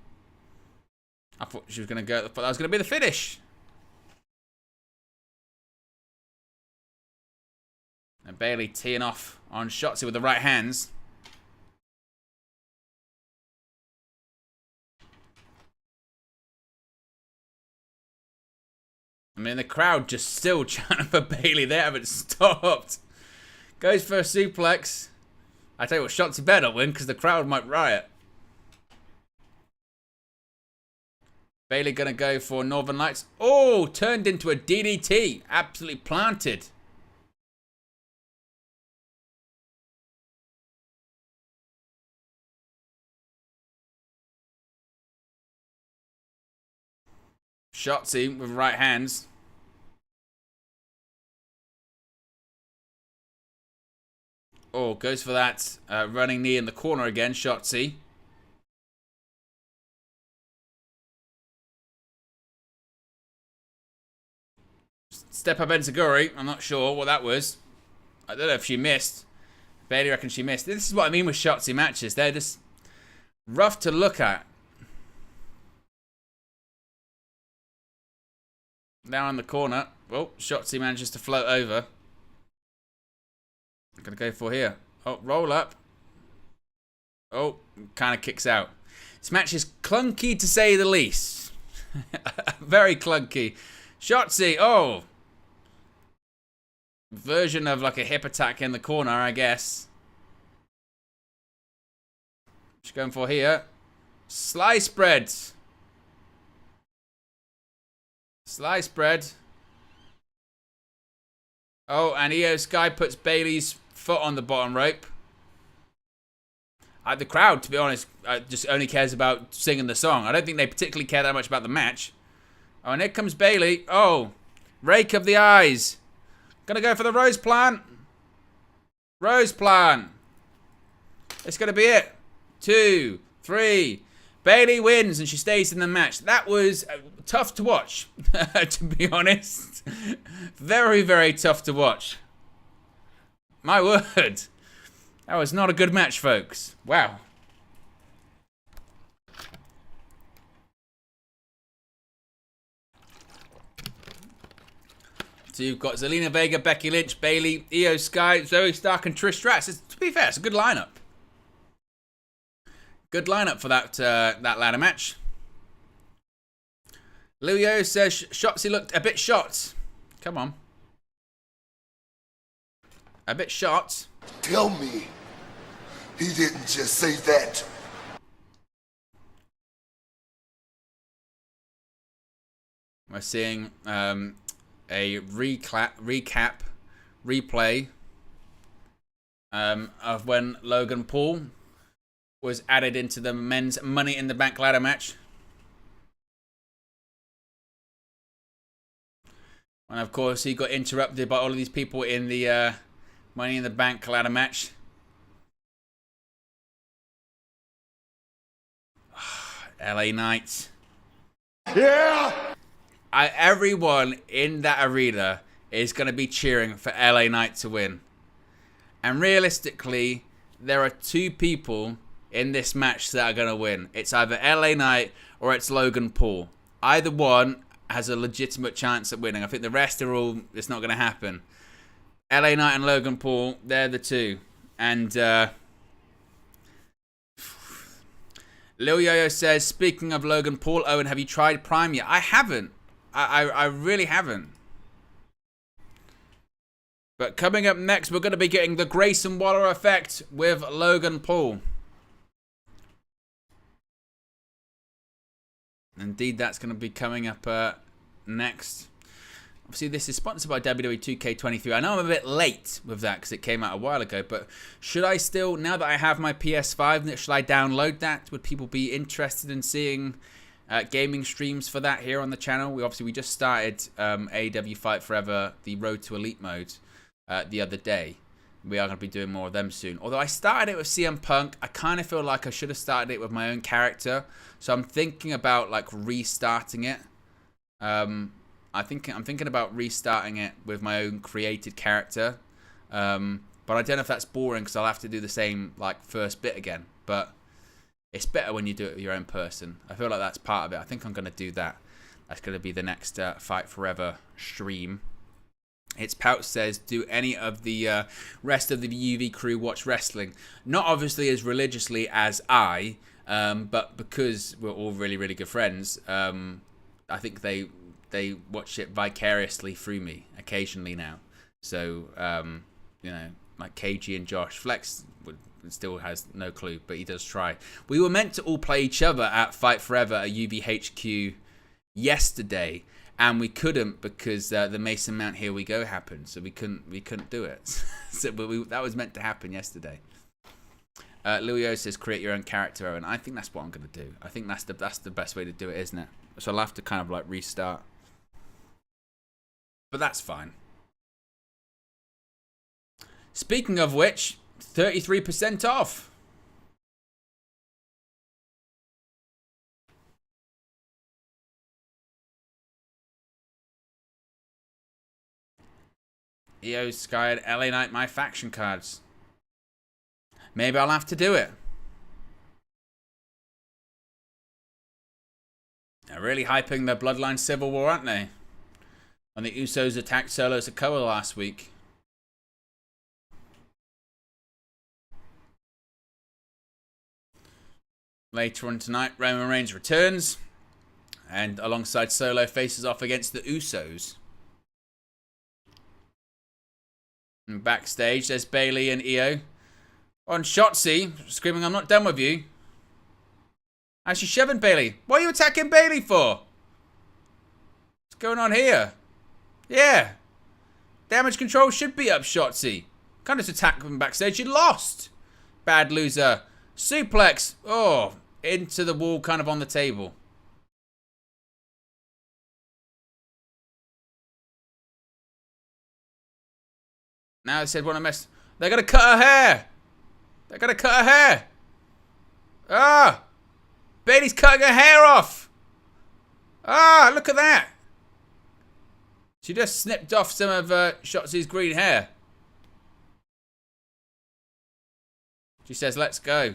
I thought she was going to go. I thought that was going to be the finish. And Bayley teeing off on Shotzi with the right hands. I mean, the crowd just still chanting for Bayley. They haven't stopped. Goes for a suplex. I tell you what, Shotzi better win because the crowd might riot. Bayley gonna go for Northern Lights. Oh, turned into a DDT. Absolutely planted. Shotzi with right hands. Oh, goes for that running knee in the corner again, Shotzi. Step up Enziguri. I'm not sure what that was. I don't know if she missed. Bayley reckons she missed. This is what I mean with Shotzi matches. They're just rough to look at. Now in the corner. Oh, Shotzi manages to float over. Gonna go for here. Oh, roll up. Oh, kind of kicks out. This match is clunky to say the least. Very clunky. Shotzi, oh. Version of like a hip attack in the corner, I guess. She's going for here. Slice bread. Slice bread. Oh, and Io Sky puts Bayley's foot on the bottom rope. The crowd, to be honest, just only cares about singing the song. I don't think they particularly care that much about the match. Oh, and here comes Bayley. Oh, rake of the eyes. Gonna go for the rose plant. Rose plant. It's gonna be it. 2, 3. Bayley wins and she stays in the match. That was tough to watch, to be honest. Very, very tough to watch. My word. That was not a good match, folks. Wow. So you've got Zelina Vega, Becky Lynch, Bayley, Io Sky, Zoe Stark, and Trish Stratus. To be fair, it's a good lineup. Good lineup for that ladder match. Luyo says Shotzi looked a bit shot. Come on. A bit shot. Tell me, he didn't just say that. We're seeing a recap, replay of when Logan Paul was added into the men's Money in the Bank ladder match. And of course, he got interrupted by all of these people in the Money in the Bank ladder match. LA Knight. Yeah! Everyone in that arena is going to be cheering for LA Knight to win. And realistically, there are two people in this match that are going to win. It's either LA Knight or it's Logan Paul. Either one has a legitimate chance at winning. I think the rest are all, it's not going to happen. LA Knight and Logan Paul, they're the two. And Lil Yo-Yo says, speaking of Logan Paul, Owen, have you tried Prime yet? I haven't. I really haven't. But coming up next, we're going to be getting the Grayson Waller Effect with Logan Paul. Indeed, that's going to be coming up next. Obviously, this is sponsored by WWE 2K23. I know I'm a bit late with that because it came out a while ago, but should I still, now that I have my PS5, should I download that? Would people be interested in seeing gaming streams for that here on the channel? We just started AEW Fight Forever, the Road to Elite mode, the other day. We are going to be doing more of them soon. Although I started it with CM Punk, I kind of feel like I should have started it with my own character. So I'm thinking about like restarting it. I'm thinking about restarting it with my own created character. But I don't know if that's boring because I'll have to do the same like first bit again. But It's better when you do it with your own person. I feel like that's part of it. I think I'm going to do that. That's going to be the next Fight Forever stream. It's Pouch says, do any of the rest of the UV crew watch wrestling? Not obviously as religiously as I, but because we're all really, really good friends, I think they watch it vicariously through me occasionally now. So, you know, like KG and Josh. Flex still has no clue, but he does try. We were meant to all play each other at Fight Forever at UVHQ yesterday, and we couldn't because the Mason Mount Here We Go happened, so we couldn't do it. So, but that was meant to happen yesterday. Louis says, create your own character, Owen. I think that's what I'm going to do. I think that's the best way to do it, isn't it? So I'll have to kind of like restart. But that's fine. Speaking of which, 33% off. EO Sky and LA Knight, my faction cards. Maybe I'll have to do it. They're really hyping the Bloodline Civil War, aren't they? When the Usos attacked Solo Sikoa last week. Later on tonight, Roman Reigns returns. And alongside Solo, faces off against the Usos. And backstage, there's Bayley and Io. On Shotzi, screaming, I'm not done with you. How's she shoving Bayley? What are you attacking Bayley for? What's going on here? Yeah. Damage control should be up, Shotzi. Can't just attack them backstage. You lost. Bad loser. Suplex. Oh, into the wall, kind of on the table. Now they said, want to mess. They're going to cut her hair. They're going to cut her hair. Ah. Bayley's cutting her hair off. Ah, look at that. She just snipped off some of Shotzi's green hair. She says, let's go.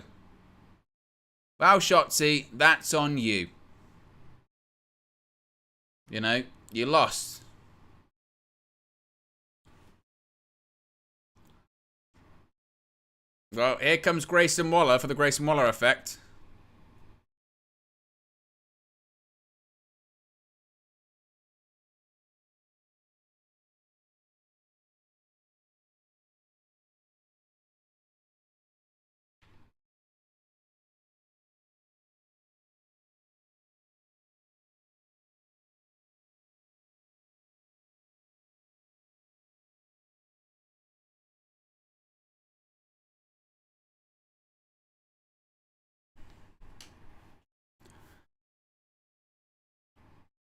Wow, Shotzi, that's on you. You know, you lost. Well, here comes Grayson Waller for the Grayson Waller Effect.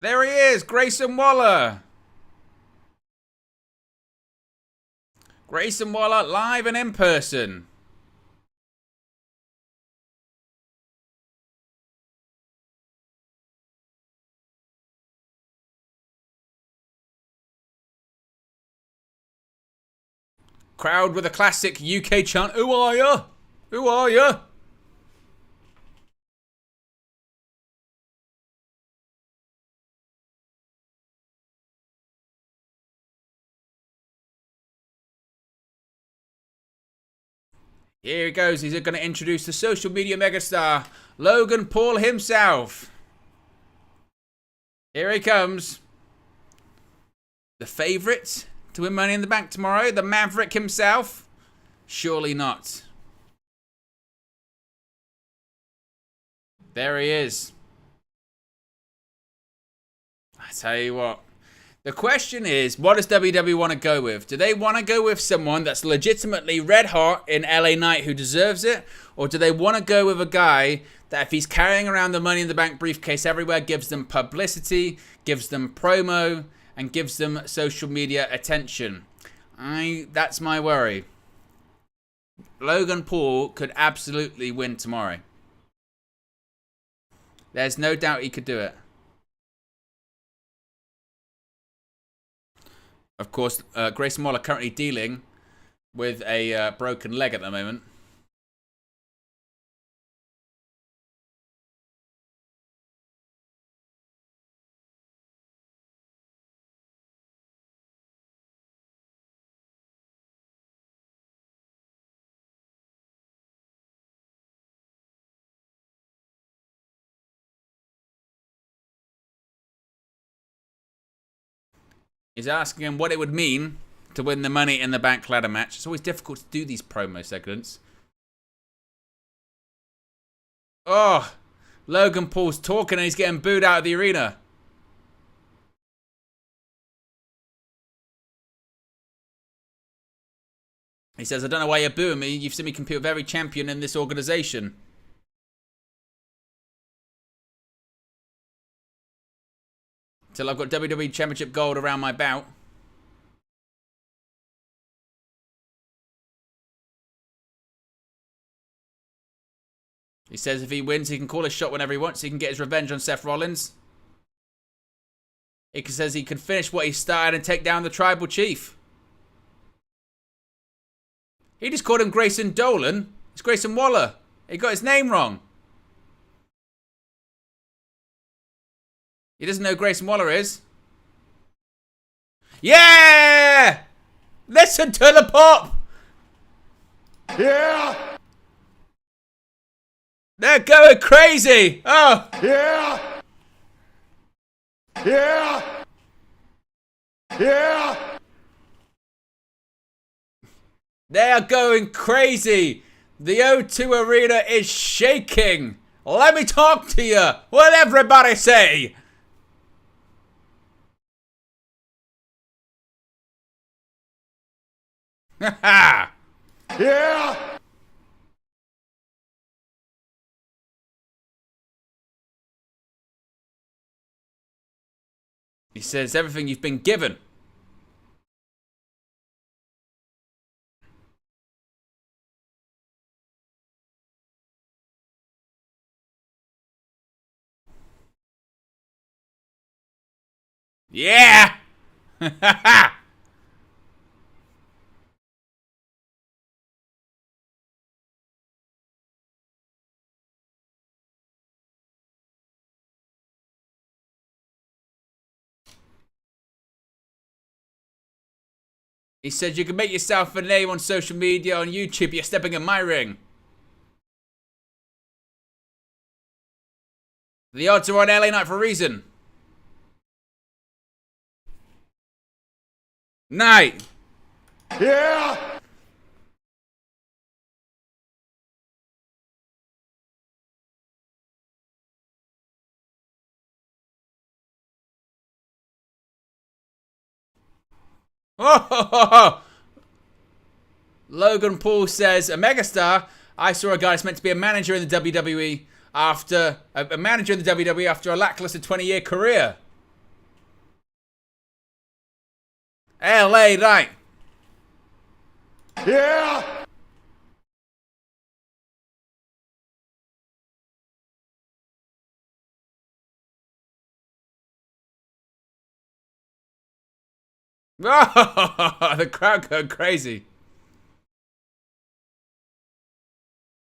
There he is, Grayson Waller. Grayson Waller live and in person. Crowd with a classic UK chant, who are ya? Who are ya? Here he goes. He's going to introduce the social media megastar, Logan Paul himself. Here he comes. The favourite to win Money in the Bank tomorrow, the Maverick himself. Surely not. There he is. I tell you what. The question is, what does WWE want to go with? Do they want to go with someone that's legitimately red hot in LA Knight who deserves it? Or do they want to go with a guy that if he's carrying around the Money in the Bank briefcase everywhere, gives them publicity, gives them promo, and gives them social media attention? That's my worry. Logan Paul could absolutely win tomorrow. There's no doubt he could do it. Of course, Grayson Waller currently dealing with a broken leg at the moment. He's asking him what it would mean to win the Money in the Bank ladder match. It's always difficult to do these promo segments. Oh, Logan Paul's talking and he's getting booed out of the arena. He says, I don't know why you're booing me. You've seen me compete with every champion in this organization. Till I've got WWE Championship gold around my belt. He says if he wins, he can call a shot whenever he wants. He can get his revenge on Seth Rollins. He says he can finish what he started and take down the tribal chief. He just called him Grayson Dolan. It's Grayson Waller. He got his name wrong. He doesn't know who Grayson Waller is. Yeah! Listen to the pop! Yeah! They're going crazy! Oh! Yeah! Yeah! Yeah! They are going crazy! The O2 Arena is shaking! Let me talk to you! What everybody say? Haha! Yeah! He says everything you've been given. Yeah! He said you can make yourself a name on social media, on YouTube. You're stepping in my ring. The odds are on LA Knight for a reason. Knight. Yeah! Oh! Logan Paul says, a megastar. I saw a guy that's meant to be a manager in the WWE after a manager in the WWE after a lackluster 20-year career. LA Knight. Yeah! Oh, the crowd going crazy.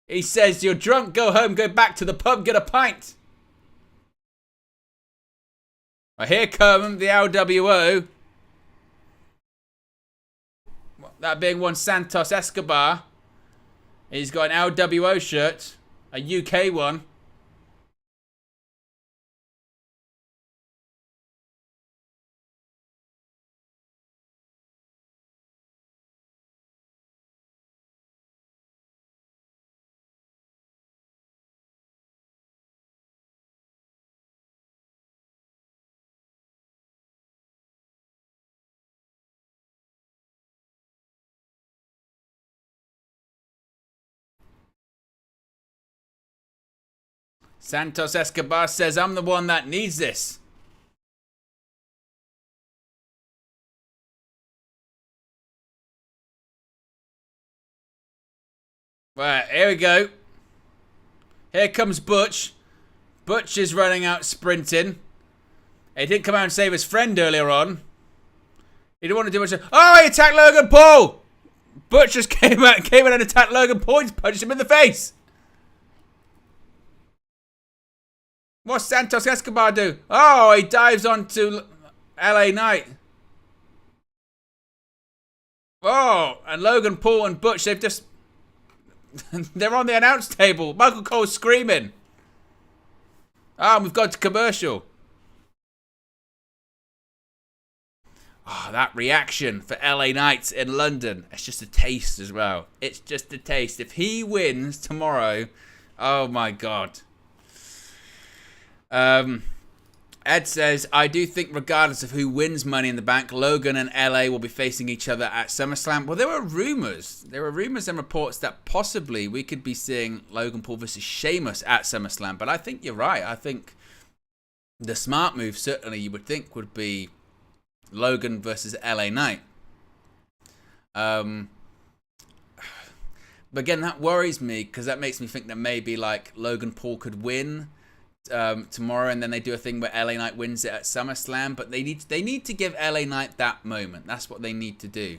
He says, you're drunk, go home, go back to the pub, get a pint. Well, here come the LWO. That being one Santos Escobar. He's got an LWO shirt, a UK one. Santos Escobar says, I'm the one that needs this. Right, here we go. Here comes Butch. Butch is running out sprinting. He didn't come out and save his friend earlier on. He didn't want to do much. Oh, he attacked Logan Paul! Butch just came in and attacked Logan Paul. He punched him in the face. What's Santos Escobar do? Oh, he dives onto LA Knight. Oh, and Logan Paul and Butch, they've just... they're on the announce table. Michael Cole's screaming. Ah, we've gone to commercial. Oh, that reaction for LA Knight in London. It's just a taste as well. It's just a taste. If he wins tomorrow, oh my God. Ed says, I do think regardless of who wins Money in the Bank, Logan and LA will be facing each other at SummerSlam. Well, there were rumors. There were rumors and reports that possibly we could be seeing Logan Paul versus Sheamus at SummerSlam. But I think you're right. I think the smart move, certainly you would think, would be Logan versus LA Knight. But again, that worries me because that makes me think that maybe like Logan Paul could win tomorrow, and then they do a thing where LA Knight wins it at SummerSlam. But they need to give LA Knight that moment. That's what they need to do.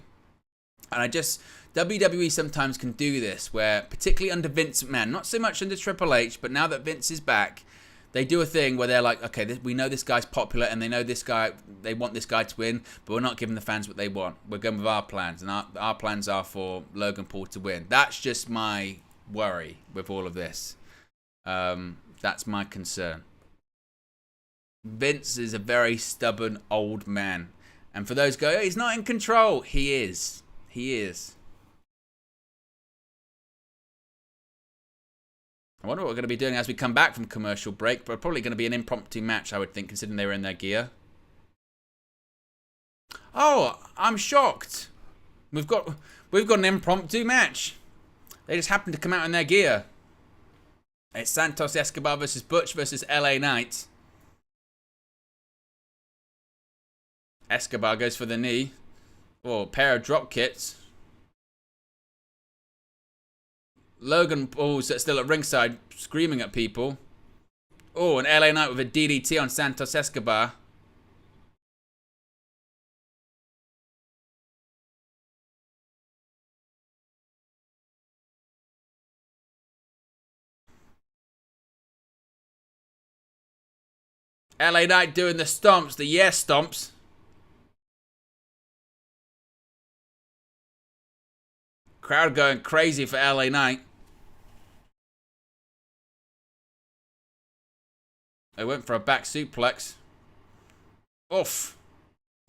And WWE sometimes can do this, where particularly under Vince McMahon, not so much under Triple H, but now that Vince is back, they do a thing where they're like, okay, we know this guy's popular, and they know this guy, they want this guy to win, but we're not giving the fans what they want. We're going with our plans, and our plans are for Logan Paul to win. That's just my worry with all of this. That's my concern. Vince is a very stubborn old man. And for those guys, oh, he's not in control. He is. He is. I wonder what we're going to be doing as we come back from commercial break. But probably going to be an impromptu match, I would think, considering they were in their gear. Oh, I'm shocked. We've got an impromptu match. They just happened to come out in their gear. It's Santos Escobar versus Butch versus LA Knight. Escobar goes for the knee. Oh, a pair of drop kicks. Logan Paul's still at ringside, screaming at people. Oh, and LA Knight with a DDT on Santos Escobar. LA Knight doing the stomps, the yes stomps. Crowd going crazy for LA Knight. They went for a back suplex. Oof.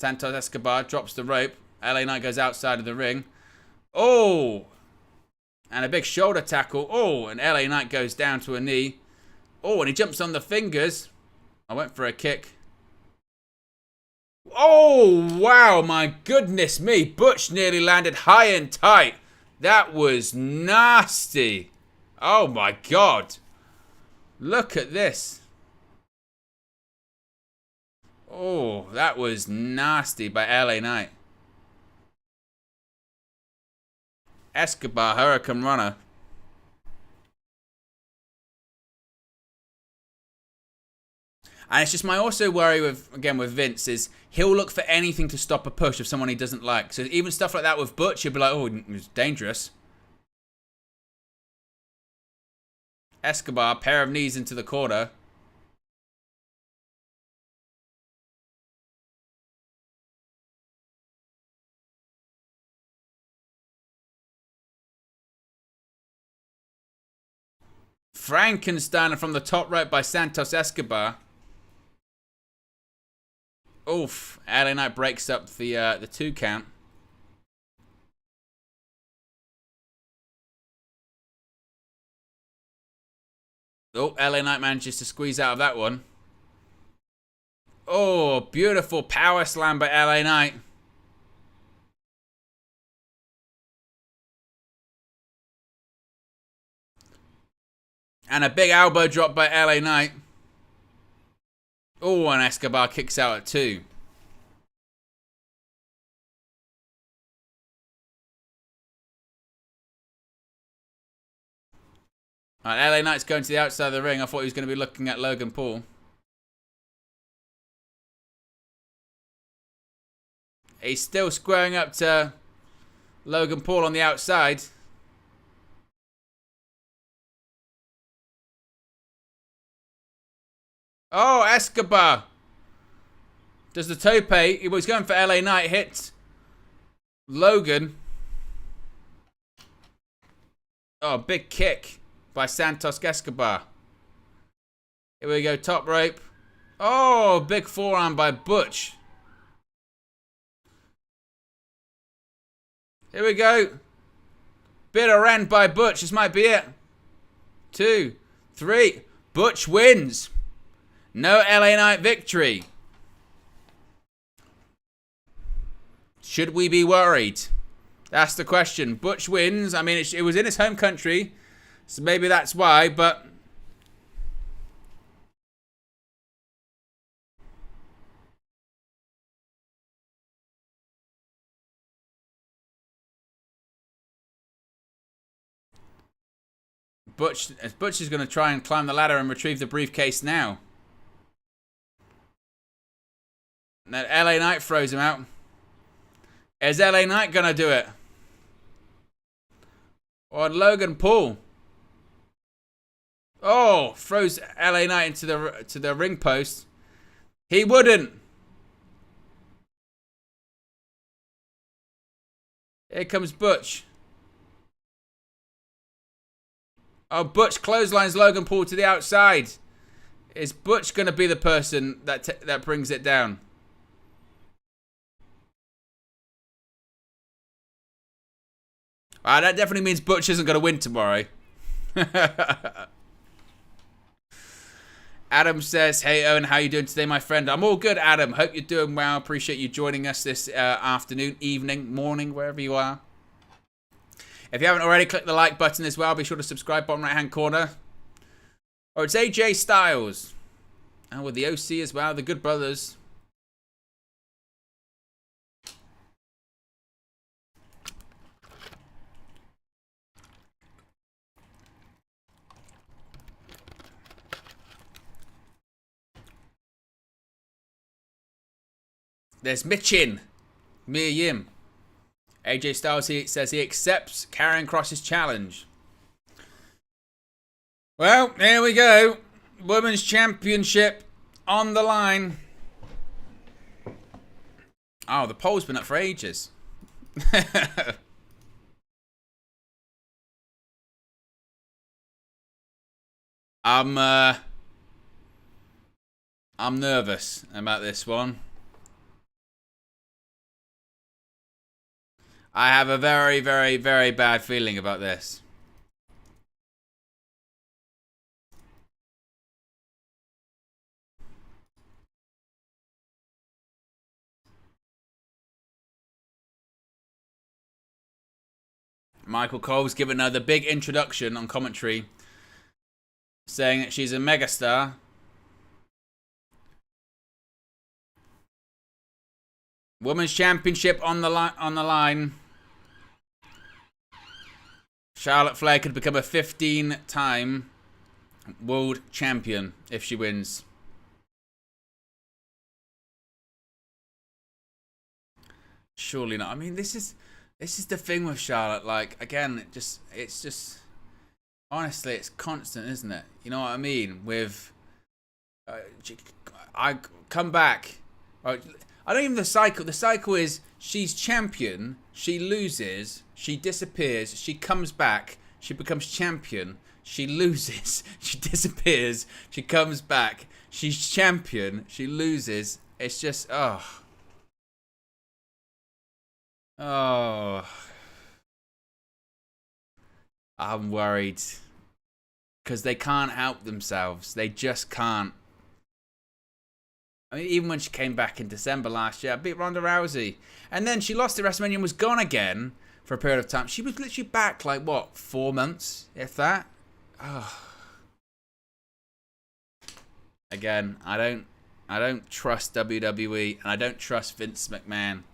Santos Escobar drops the rope. LA Knight goes outside of the ring. Oh! And a big shoulder tackle. Oh! And LA Knight goes down to a knee. Oh, and he jumps on the fingers. I went for a kick. Oh, wow, my goodness me. Butch nearly landed high and tight. That was nasty. Oh, my God. Look at this. Oh, that was nasty by LA Knight. Escobar, Hurricane Runner. And it's just my also worry with Vince is he'll look for anything to stop a push of someone he doesn't like. So even stuff like that with Butch, he'll be like, oh, it's dangerous. Escobar, pair of knees into the corner. Frankensteiner from the top rope by Santos Escobar. Oof. LA Knight breaks up the 2 count. Oh, LA Knight manages to squeeze out of that one. Oh, beautiful power slam by LA Knight. And a big elbow drop by LA Knight. Oh, and Escobar kicks out at 2. Alright, LA Knight's going to the outside of the ring. I thought he was going to be looking at Logan Paul. He's still squaring up to Logan Paul on the outside. Oh, Escobar does the tope. He was going for LA Knight. Hits Logan. Oh, big kick by Santos Escobar. Here we go, top rope. Oh, big forearm by Butch. Here we go. Bitter end by Butch. This might be it. 2, 3. Butch wins. No LA Knight victory. Should we be worried? That's the question. Butch wins. I mean, it was in his home country, so maybe that's why, but... Butch is going to try and climb the ladder and retrieve the briefcase now. Now, LA Knight throws him out. Is LA Knight going to do it? Or Logan Paul? Oh, throws LA Knight into the ring post. He wouldn't. Here comes Butch. Oh, Butch clotheslines Logan Paul to the outside. Is Butch going to be the person that brings it down? That definitely means Butch isn't going to win tomorrow. Adam says, hey Owen, how you doing today, my friend? I'm all good, Adam. Hope you're doing well. Appreciate you joining us this afternoon, evening, morning, wherever you are. If you haven't already, click the like button as well. Be sure to subscribe, bottom right-hand corner. Oh, it's AJ Styles. And with the OC as well, the Good Brothers. There's Michin. Mia Yim. AJ Styles says he accepts Karrion Kross's challenge. Well, here we go. Women's Championship on the line. Oh, the poll's been up for ages. I'm nervous about this one. I have a very, very, very bad feeling about this. Michael Cole's given her the big introduction on commentary, saying that she's a megastar. Women's Championship on the line. Charlotte Flair could become a 15-time world champion if she wins. Surely not. I mean, this is the thing with Charlotte. Like, again, it's just honestly, it's constant, isn't it? You know what I mean? With I come back. I don't even the cycle. The cycle is she's champion, she loses, she disappears, she comes back, she becomes champion, she loses, she disappears, she comes back, she's champion, she loses. It's just I'm worried because they can't help themselves. They just can't. I mean, even when she came back in December last year, beat Ronda Rousey. And then she lost at WrestleMania and was gone again for a period of time. She was literally back, like, what, 4 months, if that? Oh. Again, I don't trust WWE, and I don't trust Vince McMahon.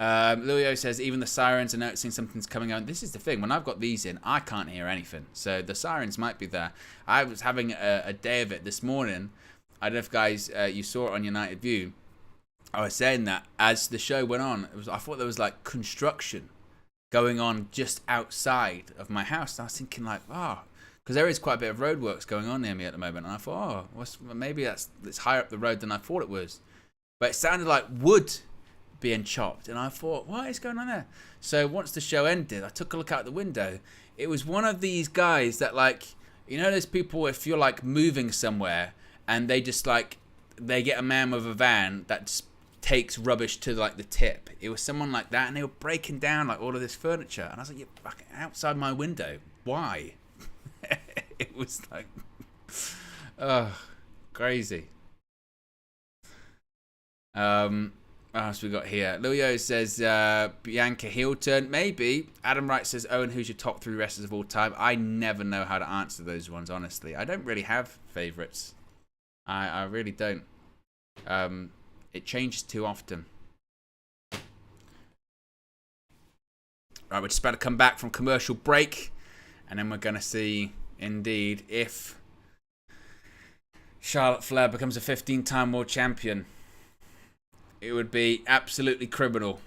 Luio says, even the sirens are noticing something's coming on. This is the thing. When I've got these in, I can't hear anything. So the sirens might be there. I was having a day of it this morning. I don't know if, guys, you saw it on United View. I was saying that as the show went on, I thought there was, like, construction going on just outside of my house. And I was thinking, like, because there is quite a bit of roadworks going on near me at the moment. And I thought, maybe it's higher up the road than I thought it was. But it sounded like wood being chopped. And I thought, what is going on there? So once the show ended, I took a look out the window. It was one of these guys that, like, you know, there's people, if you're, like, moving somewhere and they just, like, they get a man with a van that just takes rubbish to like the tip. It was someone like that, and they were breaking down like all of this furniture, and I was like, "You're fucking outside my window. Why?" It was like, crazy. What else we got here? Leo says Bianca heel turn. Maybe. Adam Wright says, Owen, who's your top 3 wrestlers of all time? I never know how to answer those ones, honestly. I don't really have favourites. I really don't. It changes too often. Right, we're just about to come back from commercial break, and then we're going to see, indeed, if Charlotte Flair becomes a 15-time world champion. It would be absolutely criminal.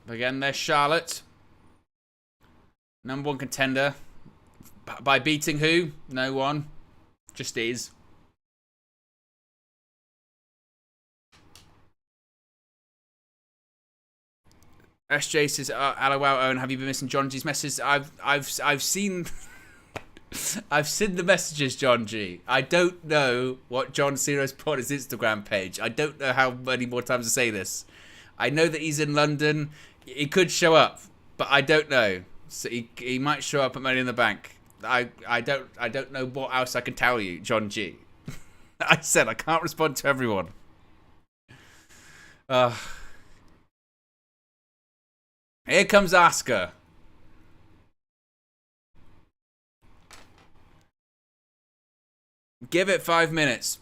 Again, there's Charlotte. #1 contender. By beating who? No one. Just is. SJ says, "Hello, Owen. Have you been missing John G's messages?" I've seen, I've seen the messages, John G. I don't know what John Cena's put on his Instagram page. I don't know how many more times to say this. I know that he's in London. He could show up, but I don't know. So he might show up at Money in the Bank. I don't know what else I can tell you, John G. I said I can't respond to everyone. Here comes Asuka. Give it 5 minutes.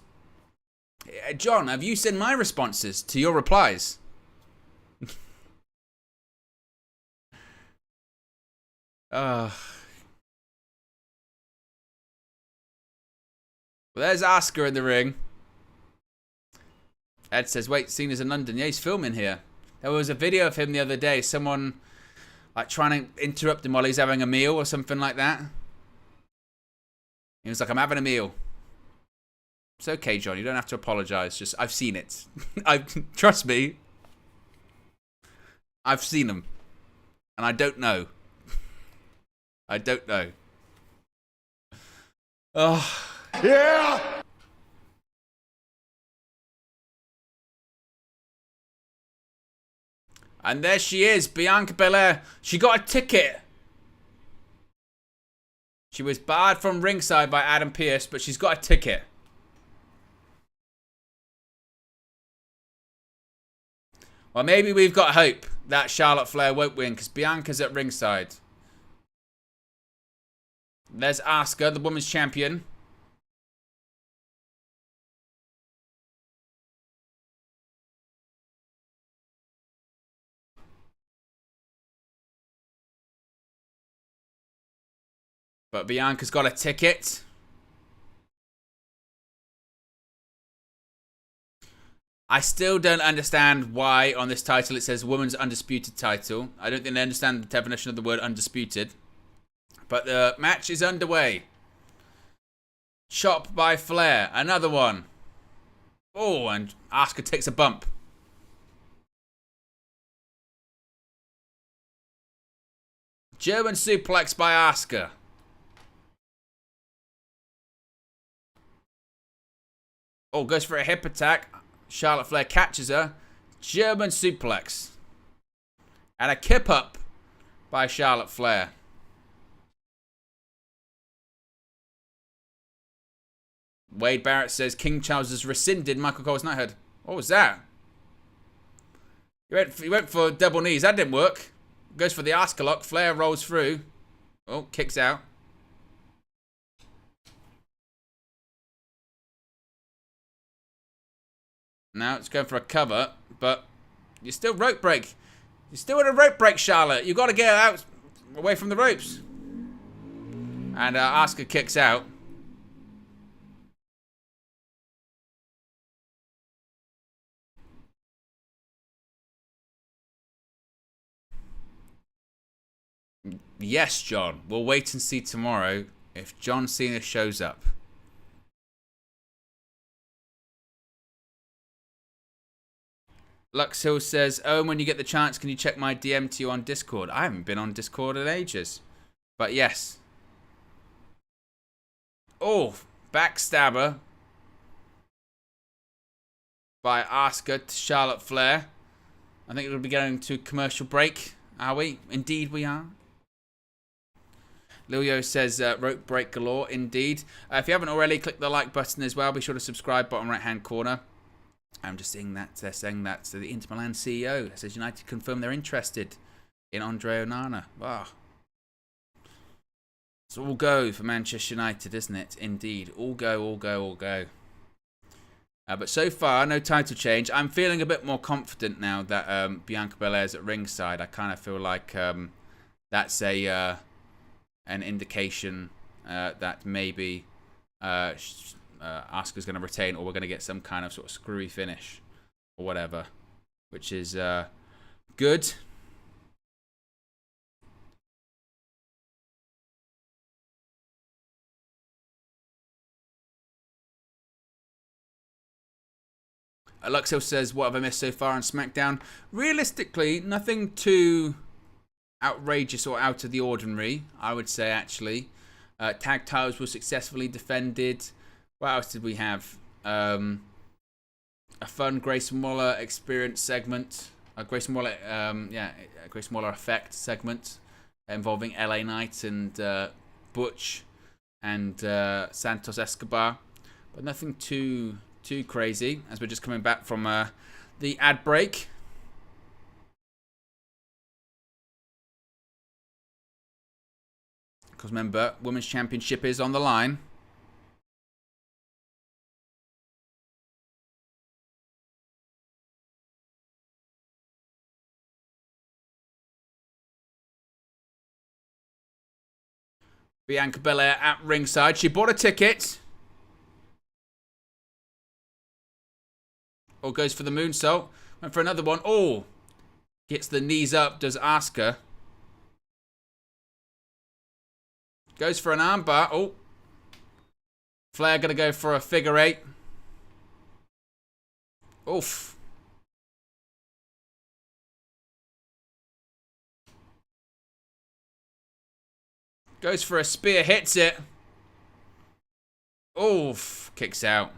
John, have you seen my responses to your replies? Well, there's Asuka in the ring. Ed says, wait, Cena's in London. Yeah, he's filming here. There was a video of him the other day. Someone like trying to interrupt him while he's having a meal or something like that. He was like, I'm having a meal. It's okay, John. You don't have to apologize. Just, I've seen it. Trust me. I've seen them. And I don't know. I don't know. Oh. Yeah! And there she is, Bianca Belair. She got a ticket. She was barred from ringside by Adam Pearce, but she's got a ticket. Well, maybe we've got hope that Charlotte Flair won't win because Bianca's at ringside. There's Asuka, the women's champion. But Bianca's got a ticket. I still don't understand why on this title it says Women's Undisputed title. I don't think they understand the definition of the word undisputed. But the match is underway. Chop by Flair. Another one. Oh, and Asuka takes a bump. German suplex by Asuka. Oh, goes for a hip attack. Charlotte Flair catches her. German suplex. And a kip up by Charlotte Flair. Wade Barrett says King Charles has rescinded Michael Cole's knighthood. What was that? He went for double knees. That didn't work. Goes for the Asuka lock. Flair rolls through. Oh, kicks out. Now it's going for a cover, but you're still rope break. You're still in a rope break, Charlotte. You've got to get out away from the ropes. And Asuka kicks out. Yes, John. We'll wait and see tomorrow if John Cena shows up. Lux Hill says, "Oh, when you get the chance, can you check my DM to you on Discord?" I haven't been on Discord in ages. But yes. Oh, backstabber by Asuka to Charlotte Flair. I think we'll be going to commercial break. Are we? Indeed we are. Lilio says, rope break galore. Indeed. If you haven't already, click the like button as well. Be sure to subscribe, bottom right hand corner. I'm just seeing that they're saying that the Inter Milan CEO says United confirm they're interested in Andre Onana. Wow. It's all go for Manchester United, isn't it? Indeed. All go, all go, all go. But so far, no title change. I'm feeling a bit more confident now that Bianca Belair's at ringside. I kind of feel like that's an indication that maybe Asuka's going to retain, or we're going to get some kind of sort of screwy finish or whatever, which is good. Luxel says, what have I missed so far on SmackDown? Realistically, nothing too outrageous or out of the ordinary, I would say, actually. Tag titles were successfully defended. What else did we have? A fun Grayson Waller experience segment. Grayson Waller Effect segment involving LA Knight and Butch and Santos Escobar. But nothing too crazy, as we're just coming back from the ad break. Because remember, Women's Championship is on the line. Bianca Belair at ringside. She bought a ticket. Or goes for the moonsault. Went for another one. Oh! Gets the knees up. Does Asuka. Goes for an armbar. Oh. Flair going to go for a figure eight. Oof. Goes for a spear. Hits it. Oof. Kicks out.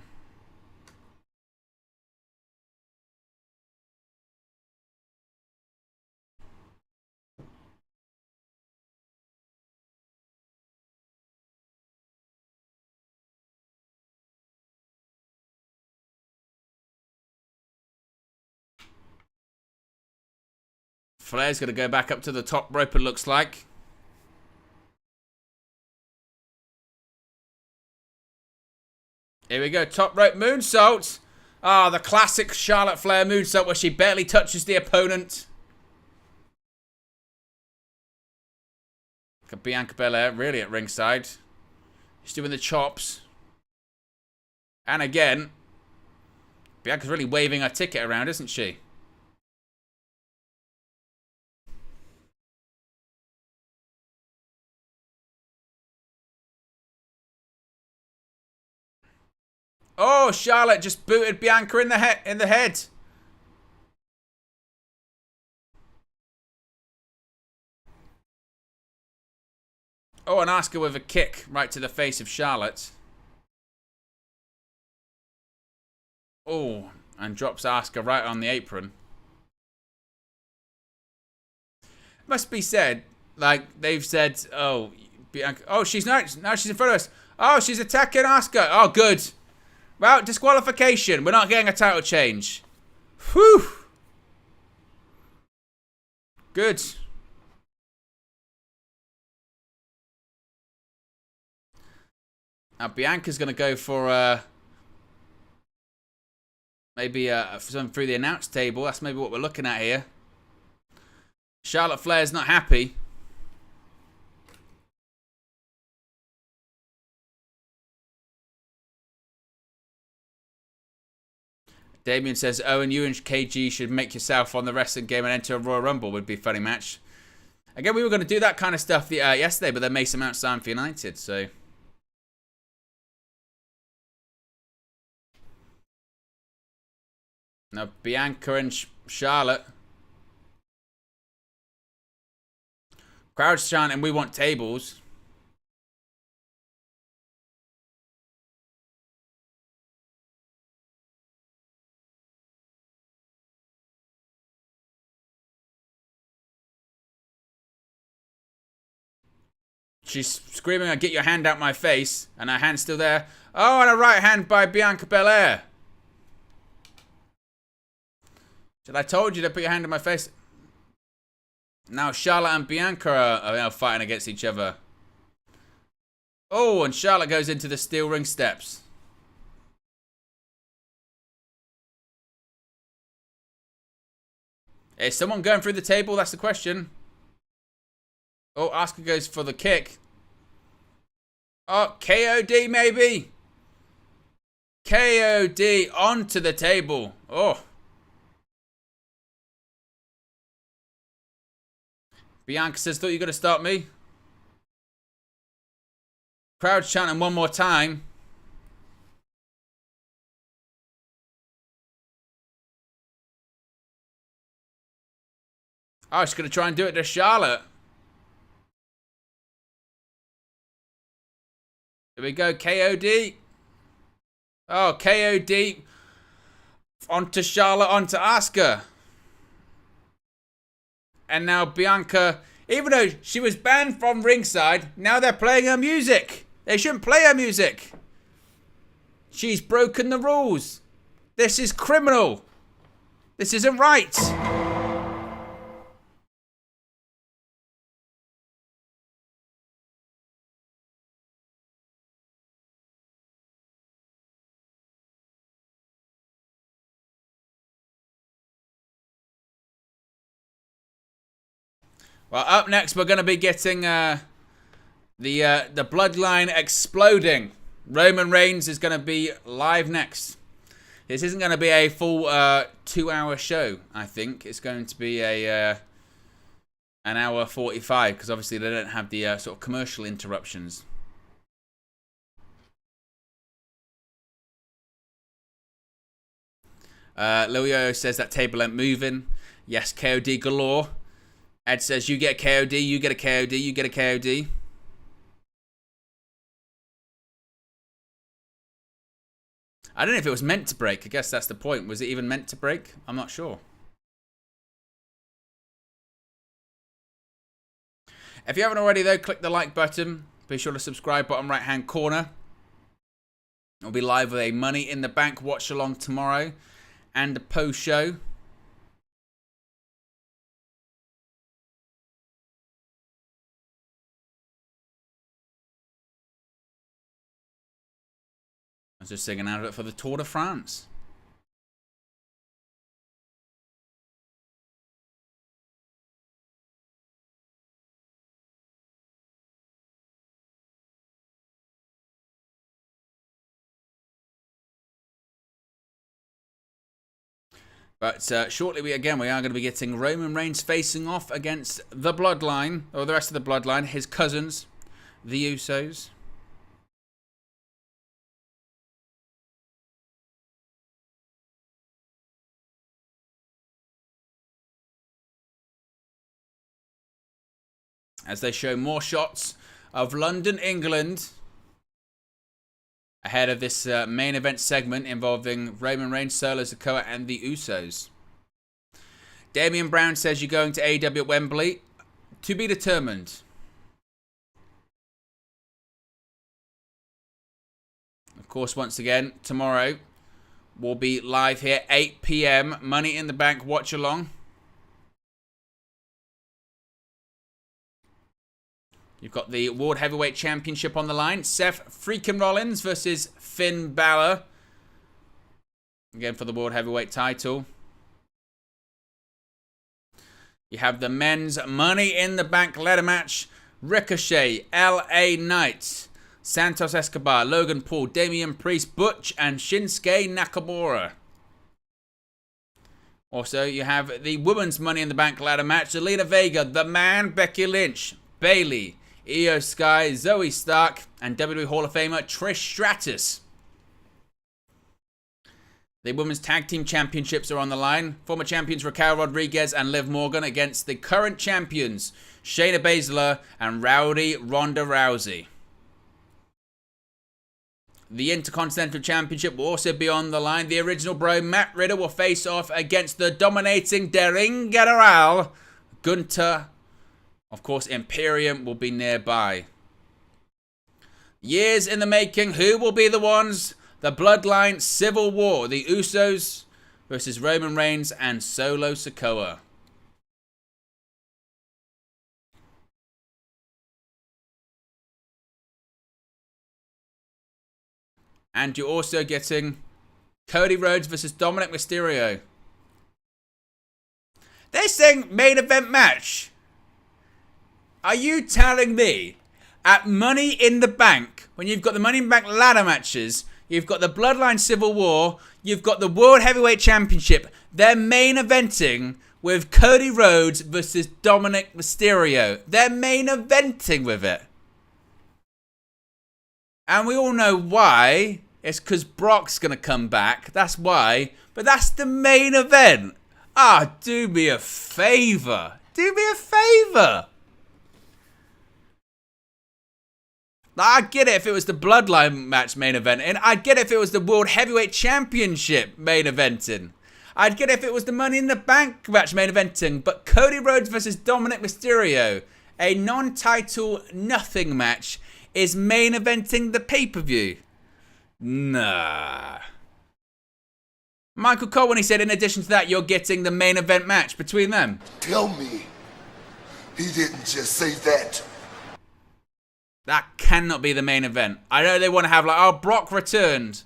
Flair's going to go back up to the top rope, it looks like. Here we go. Top rope moonsault. Ah, the classic Charlotte Flair moonsault where she barely touches the opponent. Got Bianca Belair really at ringside. She's doing the chops. And again, Bianca's really waving her ticket around, isn't she? Oh, Charlotte just booted Bianca in the head. Oh, and Asuka with a kick right to the face of Charlotte. Oh, and drops Asuka right on the apron. Must be said, like they've said, oh, Bianca. Oh, she's not. Now she's in front of us. Oh, she's attacking Asuka. Oh, good. Well, disqualification. We're not getting a title change. Whew. Good. Now, Bianca's going to go for maybe something through the announce table. That's maybe what we're looking at here. Charlotte Flair's not happy. Damien says, Owen, you and KG should make yourself on the wrestling game and enter a Royal Rumble. Would be a funny match. Again, we were going to do that kind of stuff yesterday, but then Mason Mount signed for United, so... Now, Bianca and Charlotte. Crowd's chanting, we want tables. She's screaming, get your hand out my face. And her hand's still there. Oh, and a right hand by Bianca Belair. Did I told you to put your hand in my face? Now Charlotte and Bianca are now fighting against each other. Oh, and Charlotte goes into the steel ring steps. Is someone going through the table? That's the question. Oh, Asuka goes for the kick. Oh, KOD maybe. KOD onto the table. Oh. Bianca says, thought you were going to stop me. Crowd chanting one more time. Oh, she's going to try and do it to Charlotte. Here we go, KOD. Oh, KOD. Onto Charlotte, onto Asuka. And now Bianca, even though she was banned from ringside, now they're playing her music. They shouldn't play her music. She's broken the rules. This is criminal. This isn't right. Well, up next, we're going to be getting the Bloodline exploding. Roman Reigns is going to be live next. This isn't going to be a full 2-hour show, I think. It's going to be an hour 45, because obviously they don't have the sort of commercial interruptions. Lilio says that table ain't moving. Yes, KOD galore. Ed says, you get a KOD, you get a KOD, you get a KOD. I don't know if it was meant to break. I guess that's the point. Was it even meant to break? I'm not sure. If you haven't already, though, click the like button. Be sure to subscribe, bottom right-hand corner. We'll be live with a Money in the Bank watch-along tomorrow and a post-show. I was just singing out of it for the Tour de France. But shortly, we are going to be getting Roman Reigns facing off against the Bloodline, or the rest of the Bloodline, his cousins, the Usos. As they show more shots of London, England, ahead of this main event segment involving Roman Reigns, Solo Sikoa, and the Usos. Damian Brown says you're going to AEW at Wembley. To be determined. Of course, once again, tomorrow we'll be live here, 8 p.m. Money in the Bank watch along. You've got the World Heavyweight Championship on the line. Seth freaking Rollins versus Finn Balor. Again for the World Heavyweight title. You have the men's Money in the Bank ladder match. Ricochet, LA Knight, Santos Escobar, Logan Paul, Damian Priest, Butch, and Shinsuke Nakamura. Also, you have the women's Money in the Bank ladder match. Zelina Vega, The Man, Becky Lynch, Bayley, Io Sky, Zoe Stark, and WWE Hall of Famer Trish Stratus. The Women's Tag Team Championships are on the line. Former champions Raquel Rodriguez and Liv Morgan against the current champions Shayna Baszler and Rowdy Ronda Rousey. The Intercontinental Championship will also be on the line. The original bro Matt Riddle will face off against the dominating Der Ring General Gunther. Of course, Imperium will be nearby. Years in the making. Who will be the ones? The Bloodline Civil War. The Usos versus Roman Reigns and Solo Sikoa. And you're also getting Cody Rhodes versus Dominic Mysterio. They're saying main event match. Are you telling me at Money in the Bank, when you've got the Money in the Bank ladder matches, you've got the Bloodline Civil War, you've got the World Heavyweight Championship, they're main eventing with Cody Rhodes versus Dominic Mysterio. They're main eventing with it. And we all know why. It's because Brock's going to come back. That's why. But that's the main event. Ah, do me a favour. Do me a favour. I'd get it if it was the Bloodline match main eventing. I'd get it if it was the World Heavyweight Championship main eventing. I'd get it if it was the Money in the Bank match main eventing. But Cody Rhodes versus Dominic Mysterio, a non-title nothing match, is main eventing the pay-per-view. Nah. Michael Cole, when he said, in addition to that, you're getting the main event match between them. Tell me, he didn't just say that. That cannot be the main event. I know they want to have like, oh, Brock returned.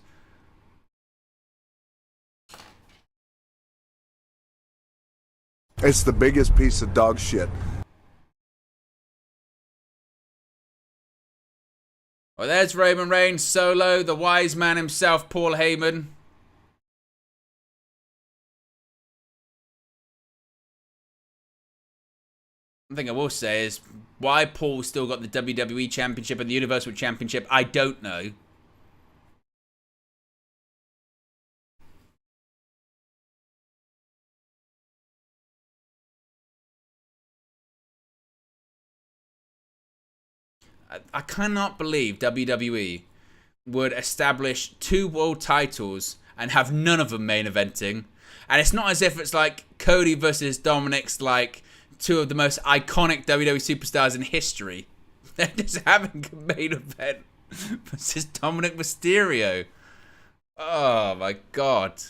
It's the biggest piece of dog shit. Well, there's Roman Reigns, Solo, the wise man himself, Paul Heyman. One thing I will say is why Paul still got the WWE Championship and the Universal Championship, I don't know. I cannot believe WWE would establish 2 world titles and have none of them main eventing. And it's not as if it's like Cody versus Dominic's like 2 of the most iconic WWE superstars in history. They're just having a main event versus Dominic Mysterio. Oh my god.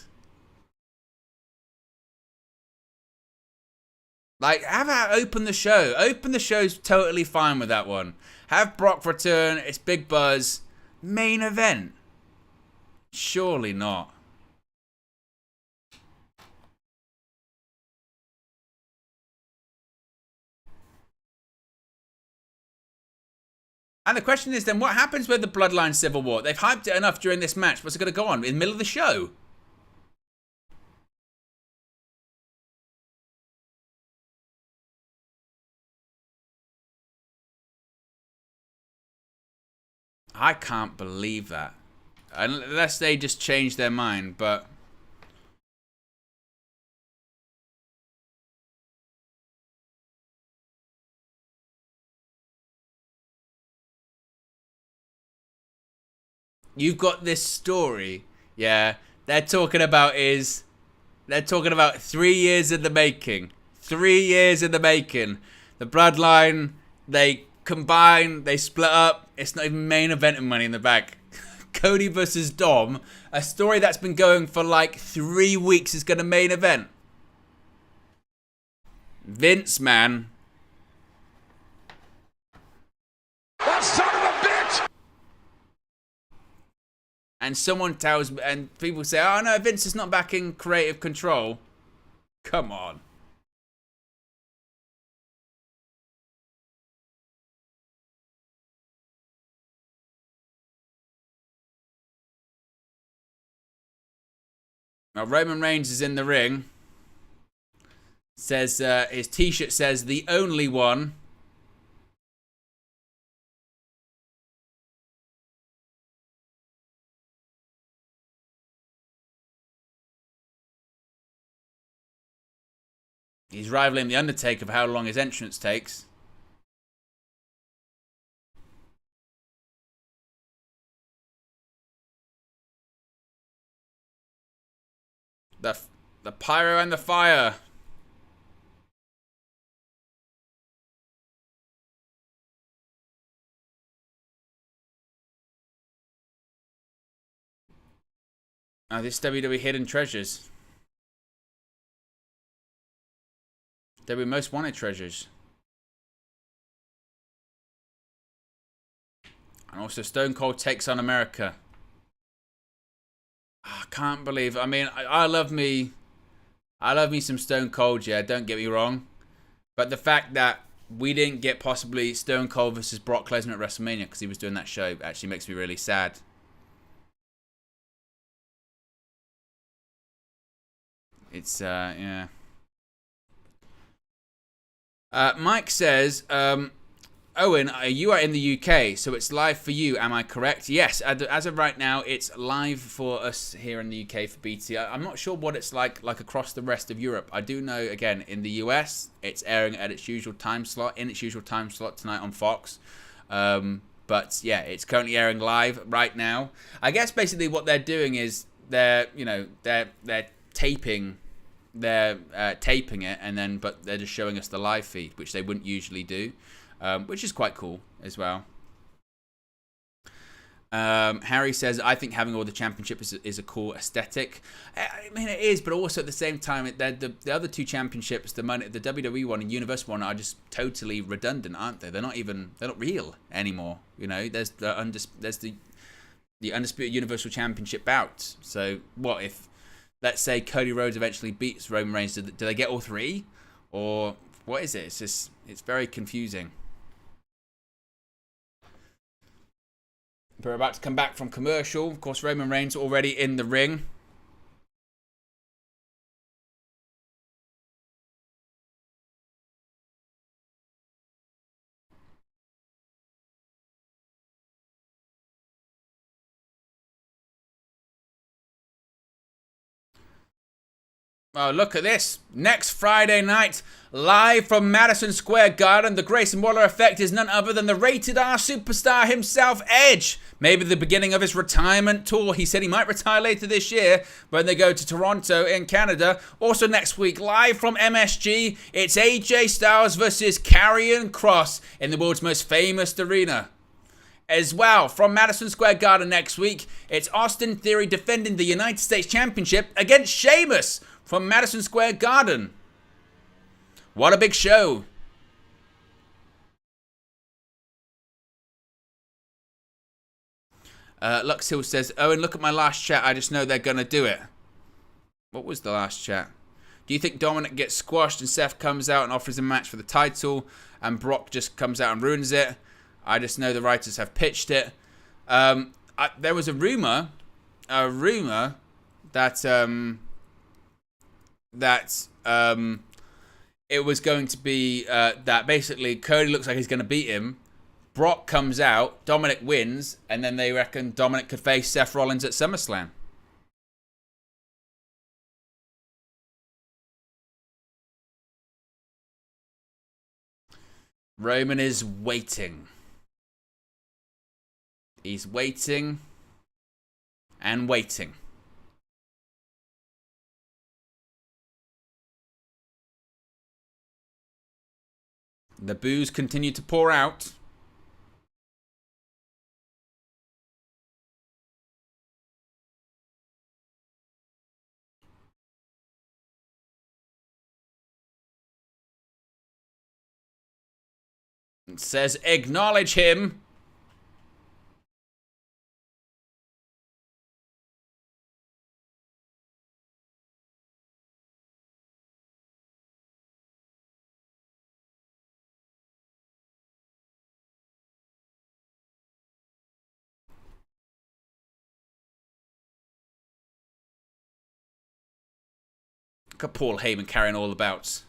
Like, have that open the show. Open the show's totally fine with that one. Have Brock return. It's big buzz. Main event. Surely not. And the question is then, what happens with the Bloodline Civil War? They've hyped it enough during this match. What's it going to go on? In the middle of the show? I can't believe that. Unless they just change their mind, but... You've got this story, yeah, they're talking about 3 years in the making. 3 years in the making. The Bloodline, they combine, they split up. It's not even main event and Money in the Bank. Cody versus Dom, a story that's been going for like 3 weeks, is going to main event. Vince, man. That son of a bitch! And someone tells me, and people say, oh no, Vince is not back in creative control. Come on. Now, Roman Reigns is in the ring. Says, his t-shirt says, the only one. He's rivaling The Undertaker for how long his entrance takes. The pyro and the fire. Oh, this WWE Hidden Treasures. WWE Most Wanted Treasures. And also Stone Cold takes on America. I can't believe. I mean, I love me some Stone Cold, yeah, don't get me wrong. But the fact that we didn't get possibly Stone Cold versus Brock Lesnar at WrestleMania because he was doing that show actually makes me really sad. It's, yeah. Mike says, Owen, you are in the UK, so it's live for you. Am I correct? Yes, as of right now, it's live for us here in the UK for BT. I'm not sure what it's like across the rest of Europe. I do know, again, in the US, it's airing at its usual time slot, tonight on Fox. But yeah, it's currently airing live right now. I guess basically what they're doing is they're taping. They're taping it, and then but they're just showing us the live feed, which they wouldn't usually do. Which is quite cool as well. Harry says, I think having all the championship is a cool aesthetic. I mean, it is, but also at the same time, the other two championships, the WWE one and Universal one, are just totally redundant, aren't they? They're not real anymore. You know, there's the Undisputed Universal Championship bout. So what if, let's say, Cody Rhodes eventually beats Roman Reigns? Do they get all three? Or what is it? It's very confusing. We're about to come back from commercial. Of course, Roman Reigns already in the ring. Oh, look at this. Next Friday night, live from Madison Square Garden, the Grayson Waller Effect is none other than the rated R superstar himself, Edge. Maybe the beginning of his retirement tour. He said he might retire later this year when they go to Toronto in Canada. Also next week, live from MSG, it's AJ Styles versus Karrion Kross in the world's most famous arena. As well, from Madison Square Garden next week, it's Austin Theory defending the United States Championship against Sheamus from Madison Square Garden. What a big show. Lux Hill says, Owen, look at my last chat. I just know they're going to do it. What was the last chat? Do you think Dominic gets squashed and Seth comes out and offers a match for the title and Brock just comes out and ruins it? I just know the writers have pitched it. There was a rumor that it was going to be that basically Cody looks like he's going to beat him. Brock comes out, Dominic wins, and then they reckon Dominic could face Seth Rollins at SummerSlam. Roman is waiting. He's waiting and waiting. The boos continue to pour out. It says, acknowledge him. Look at Paul Heyman carrying all the belts.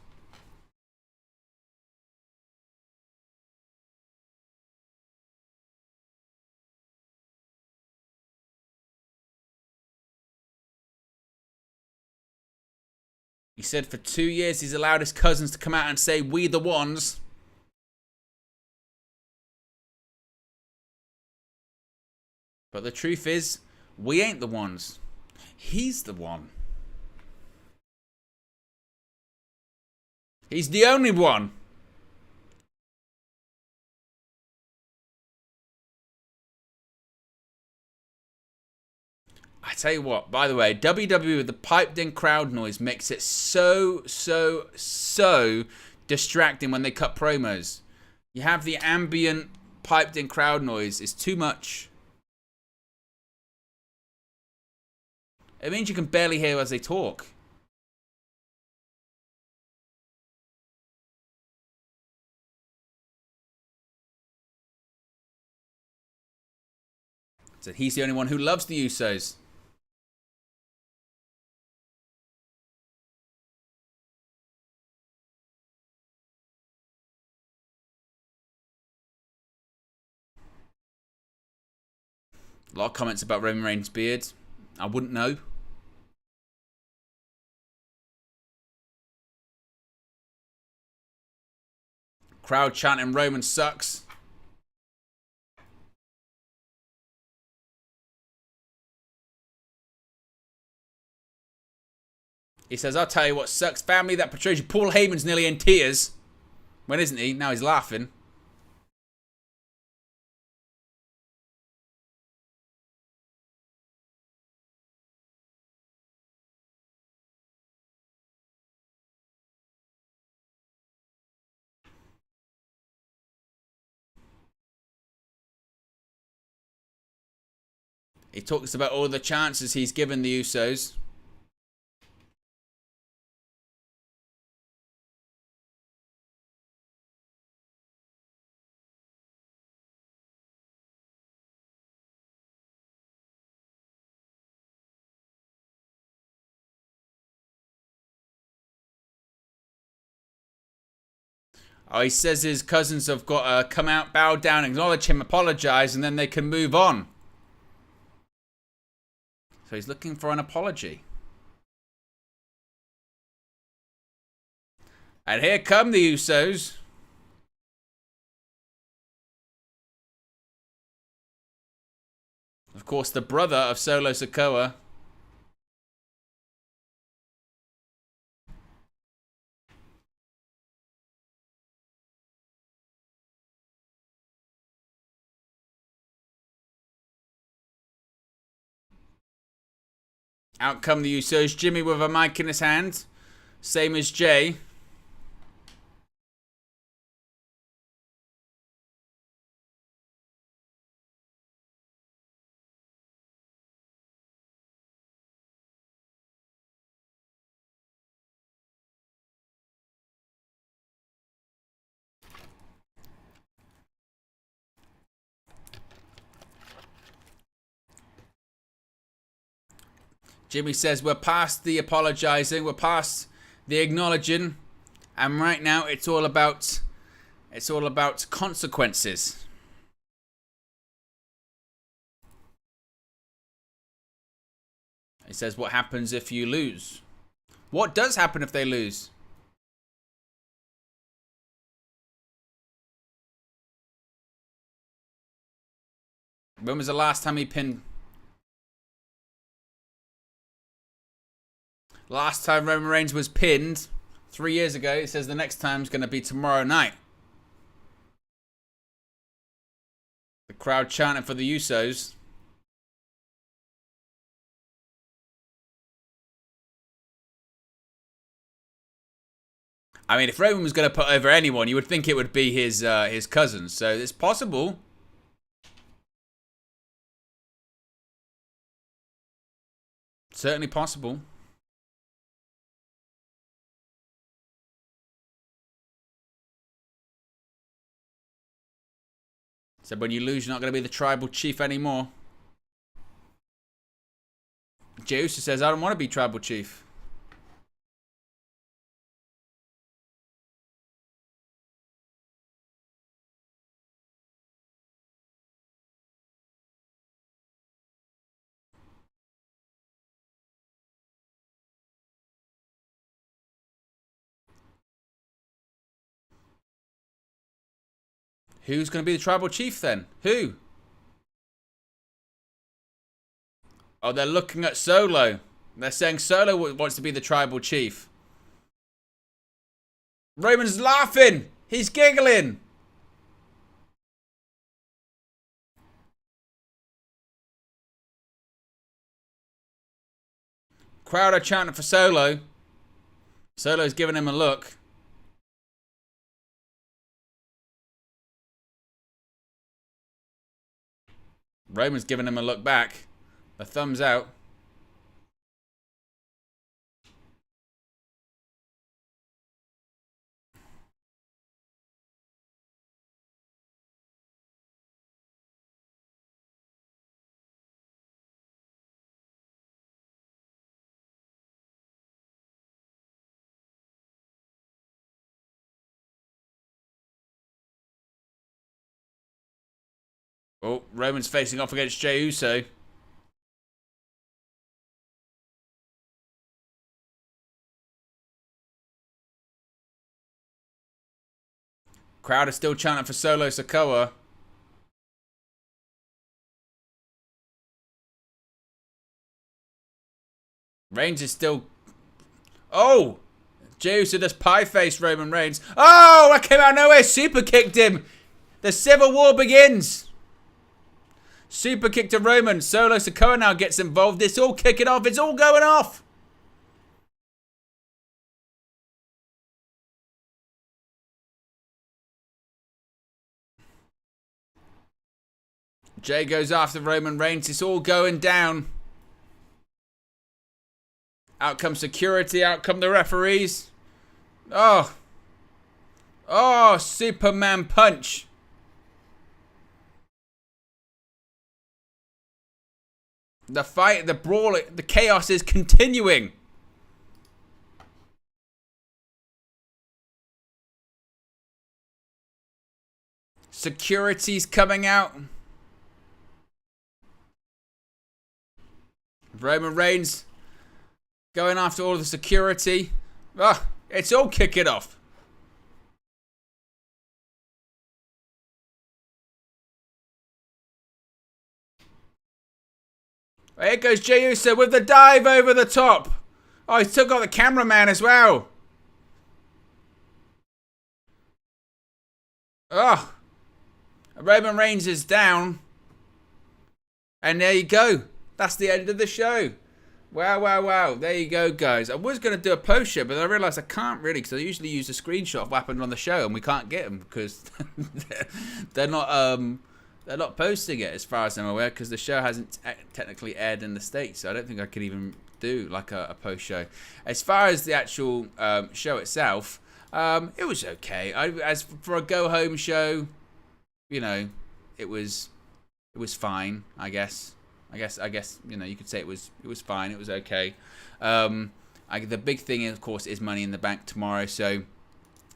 He said for 2 years he's allowed his cousins to come out and say, "We the ones." But the truth is, we ain't the ones. He's the one. He's the only one. I tell you what, by the way, WWE with the piped in crowd noise makes it so distracting when they cut promos. You have the ambient piped in crowd noise. It's too much. It means you can barely hear as they talk. So he's the only one who loves the Usos. A lot of comments about Roman Reigns' beard. I wouldn't know. Crowd chanting Roman sucks. He says, "I'll tell you what sucks, family. That portrays you. Paul Heyman's nearly in tears." When isn't he? Now he's laughing. He talks about all the chances he's given the Usos. Oh, he says his cousins have got to come out, bow down, acknowledge him, apologize, and then they can move on. So he's looking for an apology. And here come the Usos. Of course, the brother of Solo Sikoa. Out come the Usos. Jimmy with a mic in his hand. Same as Jay. Jimmy says we're past the apologizing, we're past the acknowledging, and right now it's all about consequences. He says what happens if you lose? What does happen if they lose? When was the last time he pinned? Last time Roman Reigns was pinned 3 years ago. It says the next time's going to be tomorrow night. The crowd chanting for the Usos. I mean, if Roman was going to put over anyone, you would think it would be his cousins. So it's possible. Certainly possible. So when you lose, you're not going to be the tribal chief anymore. Jey Uso says, I don't want to be tribal chief. Who's going to be the tribal chief then? Who? Oh, they're looking at Solo. They're saying Solo wants to be the tribal chief. Roman's laughing. He's giggling. Crowd are chanting for Solo. Solo's giving him a look. Roman's giving him a look back. A thumbs out. Oh, Roman's facing off against Jey Uso. Crowd is still chanting for Solo Sikoa. Reigns is still... Oh! Jey Uso just pie-faced Roman Reigns. Oh! That came out of nowhere. Super kicked him. The Civil War begins. Super kick to Roman. Solo Sikoa now gets involved. It's all kicking off. It's all going off. Jey goes after Roman Reigns. It's all going down. Out come security. Out come the referees. Oh. Oh, Superman punch. The fight, the brawl, the chaos is continuing. Security's coming out. Roman Reigns going after all the security. Ah, it's all kicking off. Here goes Jey Uso with the dive over the top. Oh, he's still got the cameraman as well. Oh. Roman Reigns is down. And there you go. That's the end of the show. Wow, wow, wow. There you go, guys. I was going to do a post show, but I realised I can't really because I usually use a screenshot of what happened on the show and we can't get them because they're not posting it as far as I'm aware because the show hasn't technically aired in the States. So I don't think I could even do like a post show. As far as the actual show itself, it was okay. As for a go home show, you know, it was fine. I guess you know you could say it was fine. It was okay. The big thing, of course, is Money in the Bank tomorrow. So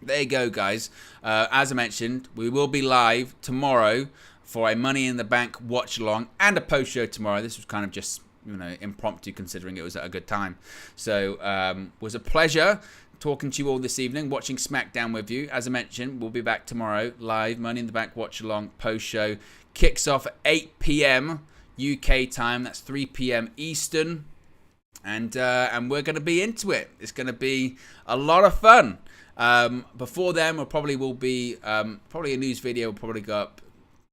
there you go, guys. As I mentioned, we will be live tomorrow for a Money in the Bank watch along and a post show tomorrow. This was kind of just, you know, impromptu considering it was at a good time. So was a pleasure talking to you all this evening, watching SmackDown with you. As I mentioned, we'll be back tomorrow live. Money in the Bank watch along post show kicks off at 8 p.m. UK time. That's 3 p.m. Eastern. And we're going to be into it. It's going to be a lot of fun. Before then, will be probably a news video will probably go up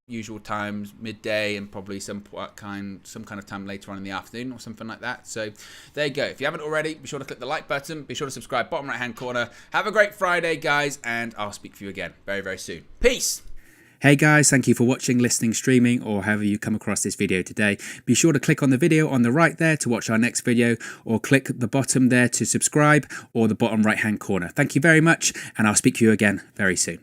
usual times, midday, and probably some kind of time later on in the afternoon or something like that. So there you go. If you haven't already, be sure to click the like button. Be sure to subscribe, bottom right hand corner. Have a great Friday, guys, and I'll speak for you again very, very soon. Peace. Hey guys, thank you for watching, listening, streaming, or however you come across this video today. Be sure to click on the video on the right there to watch our next video, or click the bottom there to subscribe, or the bottom right hand corner. Thank you very much, and I'll speak to you again very soon.